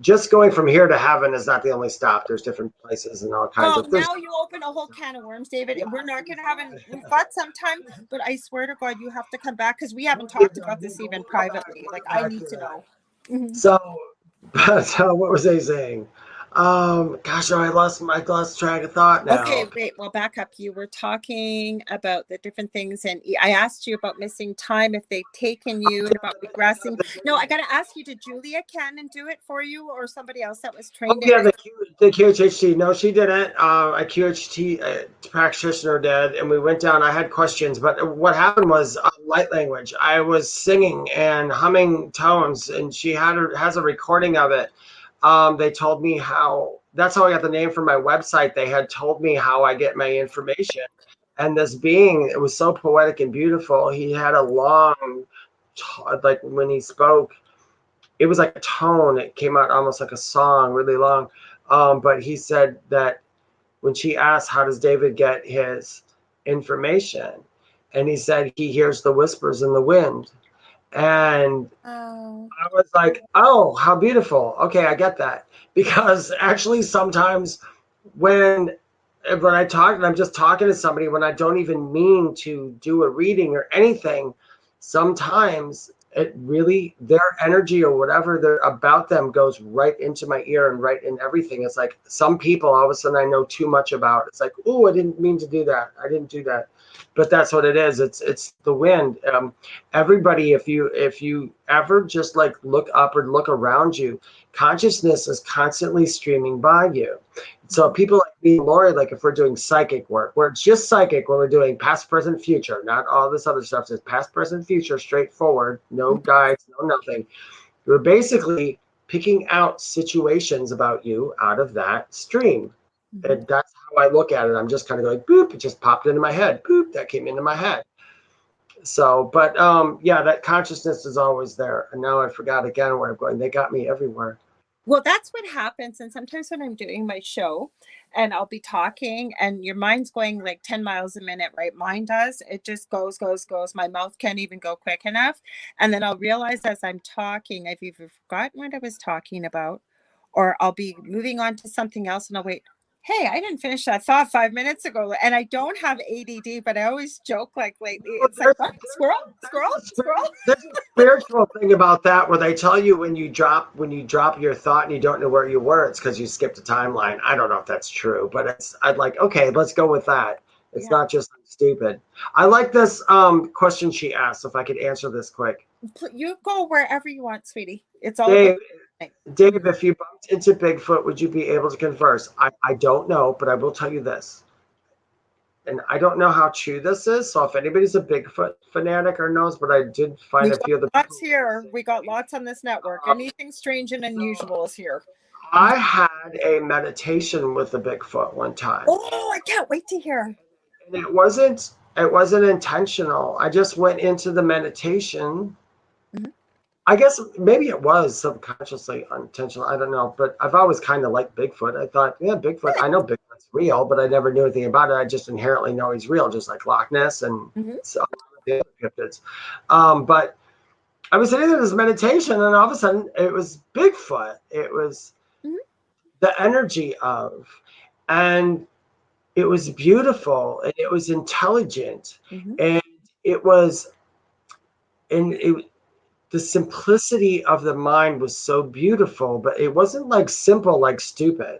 Just going from here to heaven is not the only stop. There's different places and all kinds of things. Now you open a whole can of worms, David. And we're not going to have we've got some time, but I swear to God, you have to come back, because we haven't talked about this even privately. Like, I need to know. So what was I saying? Gosh, I lost track of thought now. Okay, wait, well, back up. You were talking about the different things, and I asked you about missing time, if they've taken you, and about regressing. No, I got to ask you, did Julia Cannon do it for you, or somebody else that was trained? Yeah, the QHHT. No, she didn't. A QHT practitioner did, and we went down. I had questions, but what happened was light language. I was singing and humming tones, and she has a recording of it. They told me that's how I got the name for my website. They had told me how I get my information. And this being, it was so poetic and beautiful. He had a long, like when he spoke, it was like a tone. It came out almost like a song, really long. But he said that when she asked, how does David get his information? And he said he hears the whispers in the wind. And I was like, oh, how beautiful. Okay, I get that. Because actually sometimes when I talk and I'm just talking to somebody, when I don't even mean to do a reading or anything, sometimes it really, their energy or whatever they're about them goes right into my ear and right in everything. It's like some people all of a sudden I know too much about. It's like, oh, I didn't mean to do that. I didn't do that. But that's what it is. It's the wind. Everybody, if you ever just like look up or look around you, consciousness is constantly streaming by you. So people like me and Lori, like if we're doing psychic work, where it's just psychic, when we're doing past, present, future, not all this other stuff, it's past, present, future, straightforward, no guides, no nothing. We're basically picking out situations about you out of that stream. And that's how I look at it. I'm just kind of going, boop, it just popped into my head. Boop, that came into my head. So, but yeah, that consciousness is always there. And now I forgot again where I'm going. They got me everywhere. Well, that's what happens. And sometimes when I'm doing my show and I'll be talking and your mind's going like 10 miles a minute, right? Mine does. It just goes. My mouth can't even go quick enough. And then I'll realize as I'm talking, I've either forgotten what I was talking about, or I'll be moving on to something else and I'll wait. Hey, I didn't finish that thought 5 minutes ago. And I don't have ADD, but I always joke like lately. It's like, what? Squirrel. There's a spiritual thing about that where they tell you when you drop your thought and you don't know where you were, it's because you skipped a timeline. I don't know if that's true, but I'd like, okay, let's go with that. It's not just stupid. I like this question she asked, if I could answer this quick. You go wherever you want, sweetie. It's all Dave, if you bumped into Bigfoot, would you be able to converse? I don't know, but I will tell you this. And I don't know how true this is. So if anybody's a Bigfoot fanatic or knows, but I did find a few of the lots here. We got lots on this network. Anything strange and unusual is here. I had a meditation with a Bigfoot one time. Oh, I can't wait to hear. And it wasn't intentional. I just went into the meditation. I guess maybe it was subconsciously unintentional. I don't know, but I've always kind of liked Bigfoot. I thought, yeah, Bigfoot. I know Bigfoot's real, but I never knew anything about it. I just inherently know he's real, just like Loch Ness and some of the other cryptids. But I was sitting in this meditation, and all of a sudden, it was Bigfoot. It was Mhm. the energy of, and it was beautiful, and it was intelligent, Mhm. and it was, and it, the simplicity of the mind was so beautiful, but it wasn't like simple, like stupid.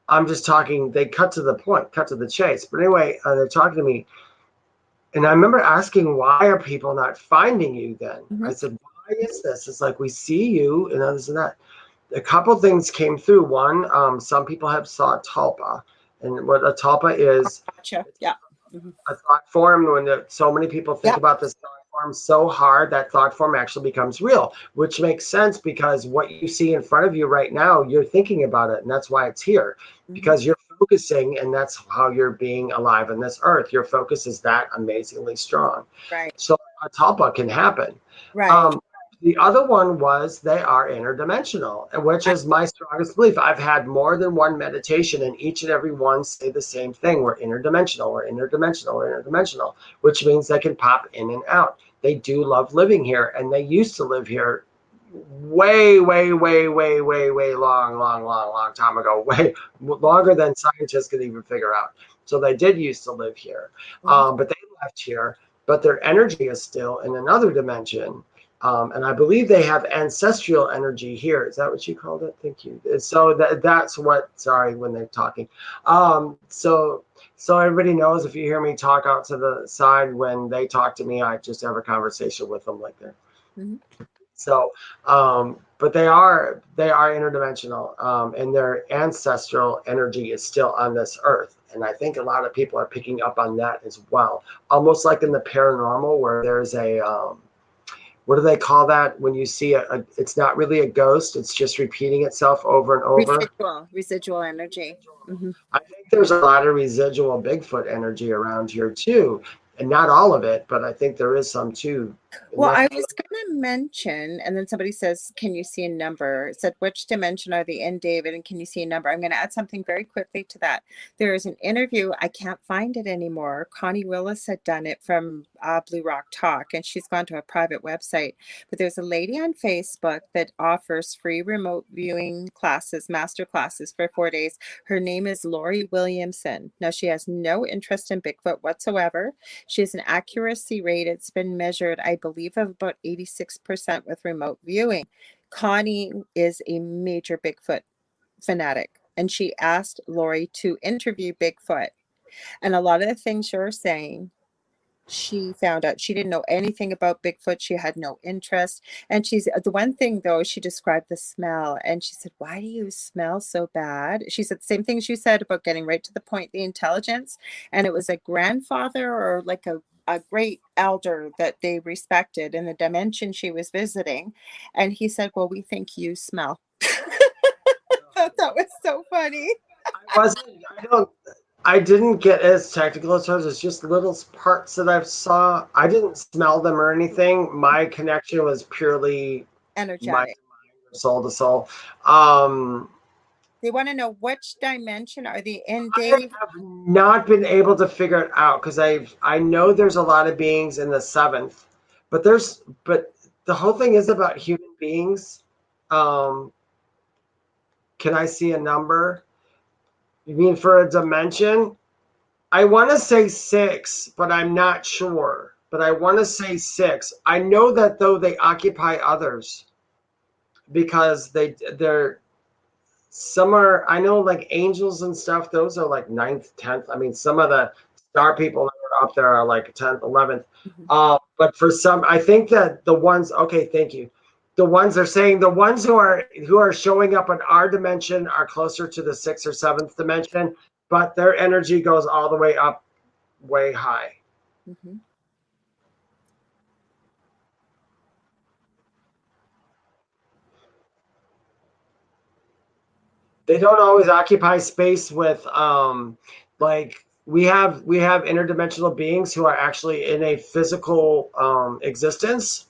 I'm just talking, they cut to the point, cut to the chase. But anyway, they're talking to me. And I remember asking, why are people not finding you then? I Mhm. said, why is this? It's like, we see you and others and that. A couple things came through. One, some people have saw talpa. And what a talpa is, Gotcha. Yeah. Mhm. a thought form. When so many people think Yeah. about this thought form so hard, that thought form actually becomes real, which makes sense because what you see in front of you right now, you're thinking about it, and that's why it's here, Mhm. because you're focusing, and that's how you're being alive on this earth. Your focus is that amazingly strong. Right. So a talpa can happen. Right. Um, the other one was they are interdimensional, which I, is my strongest belief. I've had more than one meditation, and each and every one say the same thing. We're interdimensional, we're interdimensional, we're interdimensional, which means they can pop in and out. They do love living here, and they used to live here way, way, way, way, way, way long time ago, way longer than scientists could even figure out. So they did used to live here, Mhm. but they left here, but their energy is still in another dimension. And I believe they have ancestral energy here. Is that what you called it? Thank you. So that's what. Sorry, when they're talking. So everybody knows, if you hear me talk out to the side when they talk to me, I just have a conversation with them like that. Mhm. So, but they are interdimensional, and their ancestral energy is still on this earth. And I think a lot of people are picking up on that as well. Almost like in the paranormal, where there's a what do they call that when you see it's not really a ghost, it's just repeating itself over and over. Residual energy. Hmm. I think there's a lot of residual Bigfoot energy around here too, and not all of it, but I think there is some too. And Well, that's I was going to mention, and then somebody says, "Can you see a number?" It said, "Which dimension are they in, David? And can you see a number?" I'm going to add something very quickly to that. There is an interview. I can't find it anymore. Connie Willis had done it from Blue Rock Talk, and she's gone to a private website. But there's a lady on Facebook that offers free remote viewing classes, master classes for 4 days. Her name is Lori Williamson. Now, she has no interest in Bigfoot whatsoever. She has an accuracy rate, it's been measured, I believe, of about 86% with remote viewing. Connie is a major Bigfoot fanatic, and she asked Lori to interview Bigfoot. And a lot of the things you're saying, she found out. She didn't know anything about Bigfoot. She had no interest. And she's the one thing, though, she described the smell. And she said, "Why do you smell so bad?" She said the same things you said about getting right to the point, the intelligence. And it was a grandfather or like a great elder that they respected in the dimension she was visiting. And he said, "Well, we think you smell." That was so funny. I wasn't. I don't. I didn't get as technical as hers. It's just little parts that I saw. I didn't smell them or anything. My connection was purely mind Energetic. to mind or soul to soul. Um, They want to know which dimension are they in, I Dave? have not been able to figure it out because I know there's a lot of beings in the seventh, but the whole thing is about human beings. Um, can I see a number? You mean for a dimension? I want to say six, but I'm not sure. But I want to say six. I know that though they occupy others because they're some are, I know, like angels and stuff. Those are like ninth, 10th. I mean, some of the star people that are up there are like 10th, 11th. Mhm. But for some, I think that the ones. Okay, thank you. The ones are saying the ones who are showing up in our dimension are closer to the sixth or seventh dimension, but their energy goes all the way up, way high. Mhm. They don't always occupy space with like we have interdimensional beings who are actually in a physical existence,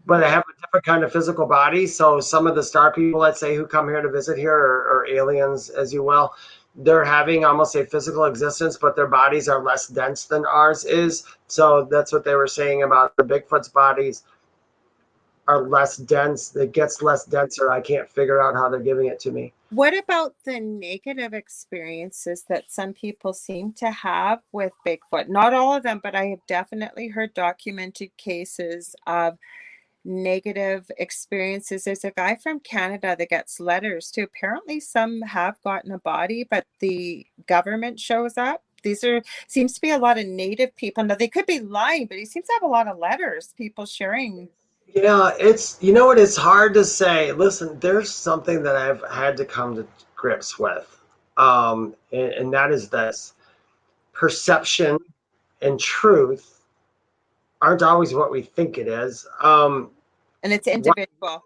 but Mhm. they have a different kind of physical body. So some of the star people, let's say, who come here to visit here, or aliens, as you will, they're having almost a physical existence, but their bodies are less dense than ours is. So that's what they were saying about the Bigfoot's bodies. are less dense. It gets less denser. I can't figure out how they're giving it to me. What about the negative experiences that some people seem to have with Bigfoot? Not all of them, but I have definitely heard documented cases of negative experiences. There's a guy from Canada that gets letters too. Apparently some have gotten a body, but the government shows up. Seems to be a lot of native people. Now they could be lying, but he seems to have a lot of letters, people sharing. Yeah, it's, you know what, it's hard to say. Listen, there's something that I've had to come to grips with. And that is this: perception and truth aren't always what we think it is. And it's What, individual.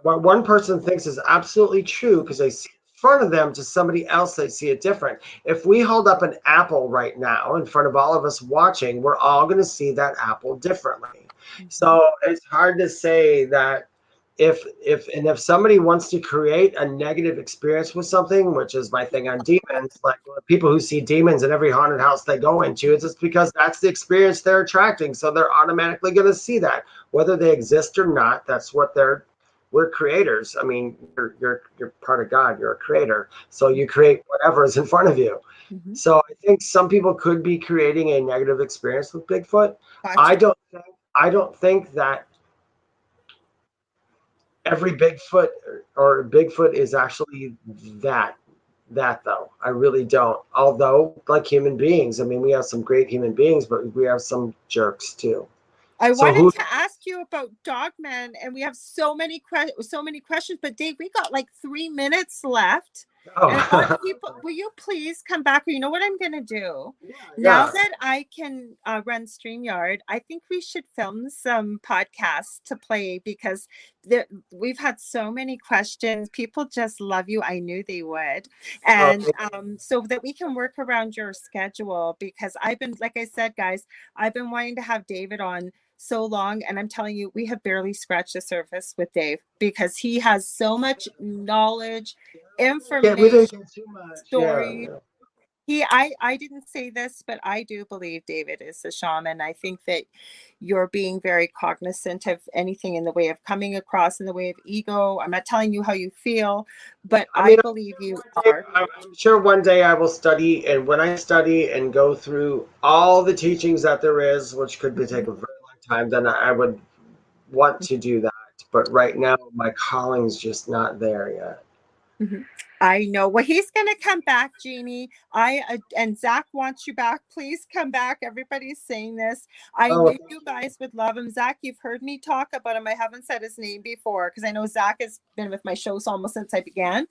what one person thinks is absolutely true because they see it in front of them, to somebody else they see it different. If we hold up an apple right now in front of all of us watching, we're all going to see that apple differently. So it's hard to say that if somebody wants to create a negative experience with something, which is my thing on demons, like people who see demons in every haunted house they go into, it's just because that's the experience they're attracting. So they're automatically going to see that, whether they exist or not. That's what we're creators. I mean, you're part of God. You're a creator. So you create whatever is in front of you. Mm-hmm. So I think some people could be creating a negative experience with Bigfoot. Gotcha. I don't think that every Bigfoot or Bigfoot is actually that though. I really don't. Although, like human beings, I mean, we have some great human beings, but we have some jerks too. I So wanted to ask you about Dogman, and we have so many questions, but Dave, we got like 3 minutes left. Oh. And a lot of people, will you please come back? You know what I'm going to do? Now that I can run StreamYard, I think we should film some podcasts to play, because we've had so many questions. People just love you. I knew they would. And so that we can work around your schedule, because I've been, like I said, guys, I've been wanting to have David on so long, and I'm telling you, we have barely scratched the surface with Dave, because he has so much knowledge, information, we didn't get too much. stories. I didn't say this, but I do believe David is a shaman. I think that you're being very cognizant of anything in the way of coming across in the way of ego. I'm not telling you how you feel, but I believe you are. I'm sure one day I will study, and when I study and go through all the teachings that there is, which could take a very long time, then I would want to do that. But right now, my calling's just not there yet. Mm-hmm. I know. Well, he's going to come back, Jeannie. And Zach wants you back. Please come back. Everybody's saying this. I knew you guys would love him. Zach, you've heard me talk about him. I haven't said his name before, because I know Zach has been with my shows almost since I began.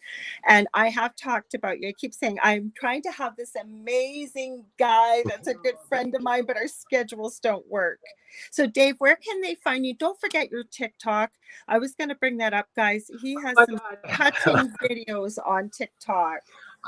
And I have talked about you. I keep saying I'm trying to have this amazing guy that's a good friend of mine, but our schedules don't work. So, Dave, where can they find you? Don't forget your TikTok. I was going to bring that up, guys. He has some touching videos on TikTok.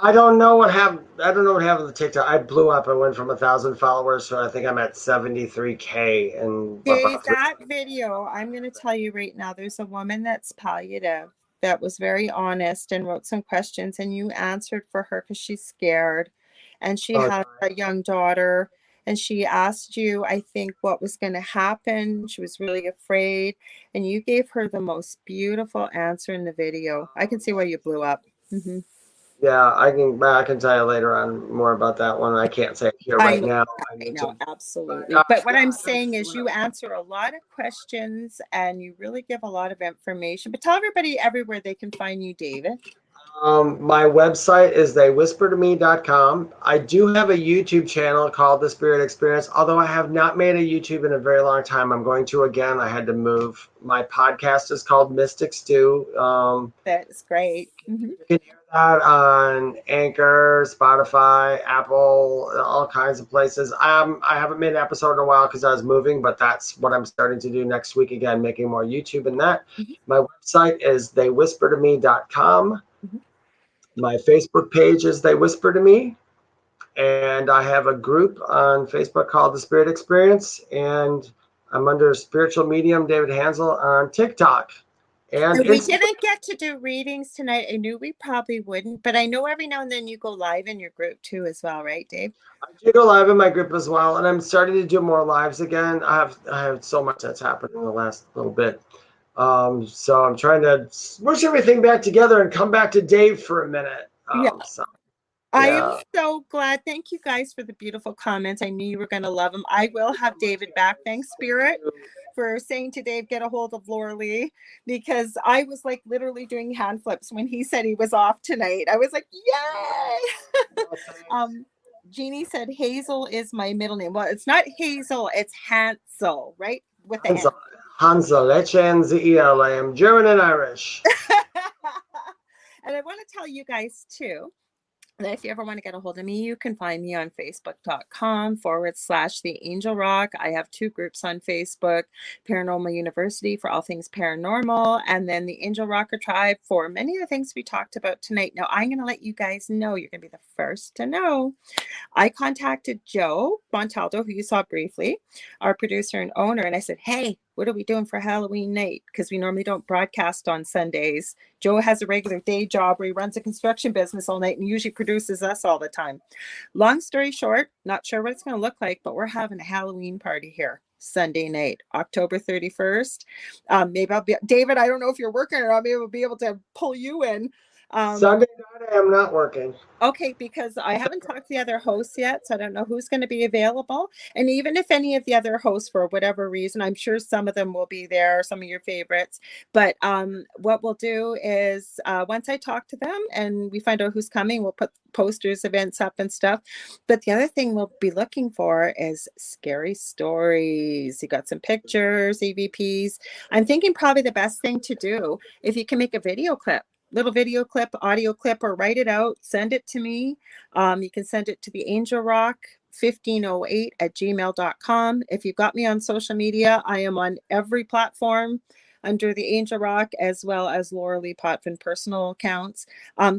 I don't know what happened with the TikTok. I blew up. I went from 1,000 followers, so I think I'm at 73K. And Dave, that video, I'm going to tell you right now, there's a woman that's palliative that was very honest and wrote some questions, and you answered for her because she's scared, and she has a young daughter. And she asked you, I think, what was going to happen. She was really afraid. And you gave her the most beautiful answer in the video. I can see why you blew up. Mm-hmm. Yeah, I can tell you later on more about that one. I can't say it here right now. I know, absolutely. But what I'm saying is you answer a lot of questions, and you really give a lot of information. But tell everybody everywhere they can find you, David. My website is theywhispertome.com. I do have a YouTube channel called The Spirit Experience, although I have not made a YouTube in a very long time. I'm going to again. I had to move. My podcast is called Mystic Stew. That's great. Mm-hmm. You can hear that on Anchor, Spotify, Apple, all kinds of places. I haven't made an episode in a while because I was moving, but that's what I'm starting to do next week again, making more YouTube and that. Mm-hmm. My website is theywhispertome.com. Mm-hmm. My Facebook page is They Whisper to Me, and I have a group on Facebook called The Spirit Experience, and I'm under Spiritual Medium David Hanzel on TikTok. And we didn't get to do readings tonight. I knew we probably wouldn't, but I know every now and then you go live in your group too as well, right, Dave? I do go live in my group as well, and I'm starting to do more lives again. I have so much that's happened in the last little bit. So I'm trying to smush everything back together and come back to Dave for a minute. Yeah. So, I am yeah. so glad. Thank you guys for the beautiful comments. I knew you were going to love them. I will have David back. Thanks, Spirit, for saying to Dave, get a hold of Lorilei, because I was like literally doing hand flips when he said he was off tonight. I was like, yay! Jeannie said Hazel is my middle name. Well, it's not Hazel, it's Hanzel, right? With the Hanzel, N. Hanzel, H-A-N-Z-E-L. I am German and Irish. And I want to tell you guys too, and if you ever want to get a hold of me, you can find me on facebook.com/The Angel Rock. I have 2 groups on Facebook, Paranormal University for all things paranormal, and then the Angel Rocker Tribe for many of the things we talked about tonight. Now, I'm going to let you guys know, you're going to be the first to know. I contacted Joe Montaldo, who you saw briefly, our producer and owner, and I said, hey, what are we doing for Halloween night? Because we normally don't broadcast on Sundays. Joe has a regular day job where he runs a construction business all night and usually produces us all the time. Long story short, not sure what it's going to look like, but we're having a Halloween party here Sunday night, October 31st. Maybe I'll be, David, I don't know if you're working or maybe I'll be able to pull you in. Sunday night, I am not working. Okay, because I haven't talked to the other hosts yet, so I don't know who's going to be available. And even if any of the other hosts, for whatever reason, I'm sure some of them will be there, some of your favorites. But what we'll do is once I talk to them and we find out who's coming, we'll put posters, events up and stuff. But the other thing we'll be looking for is scary stories. You got some pictures, EVPs. I'm thinking probably the best thing to do, if you can make a video clip. Little video clip, audio clip, or write it out, send it to me. You can send it to the Angel Rock 1508@gmail.com. If you've got me on social media, I am on every platform under the Angel Rock, as well as Lorilei Potvin personal accounts.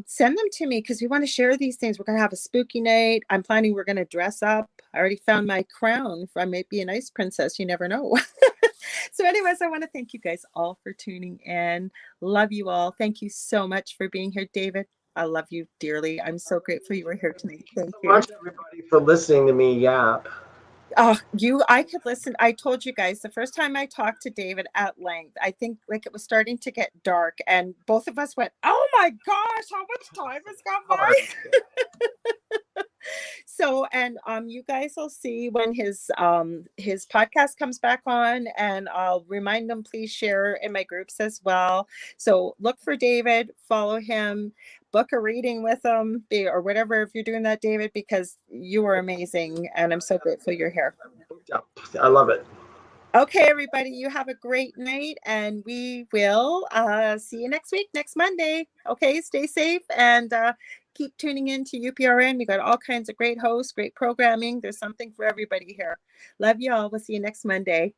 Send them to me because we want to share these things. We're going to have a spooky night. I'm planning we're going to dress up. I already found my crown. I might be an ice princess. You never know. So anyways, I want to thank you guys all for tuning in. Love you all. Thank you so much for being here, David. I love you dearly. I'm so grateful you were here tonight. Thank you. Thank you so much, everybody, for listening to me yap. Oh, I could listen. I told you guys the first time I talked to David at length, I think like it was starting to get dark and both of us went, oh my gosh, how much time has gone by? So, and you guys will see when his podcast comes back on, and I'll remind them, please share in my groups as well. So look for David, follow him, book a reading with him, or whatever, if you're doing that, David, because you are amazing and I'm so grateful you're here. I love it. Okay, everybody, you have a great night, and we will see you next week, next Monday. Okay, stay safe and keep tuning in to UPRN. We got all kinds of great hosts, great programming. There's something for everybody here. Love you all. We'll see you next Monday.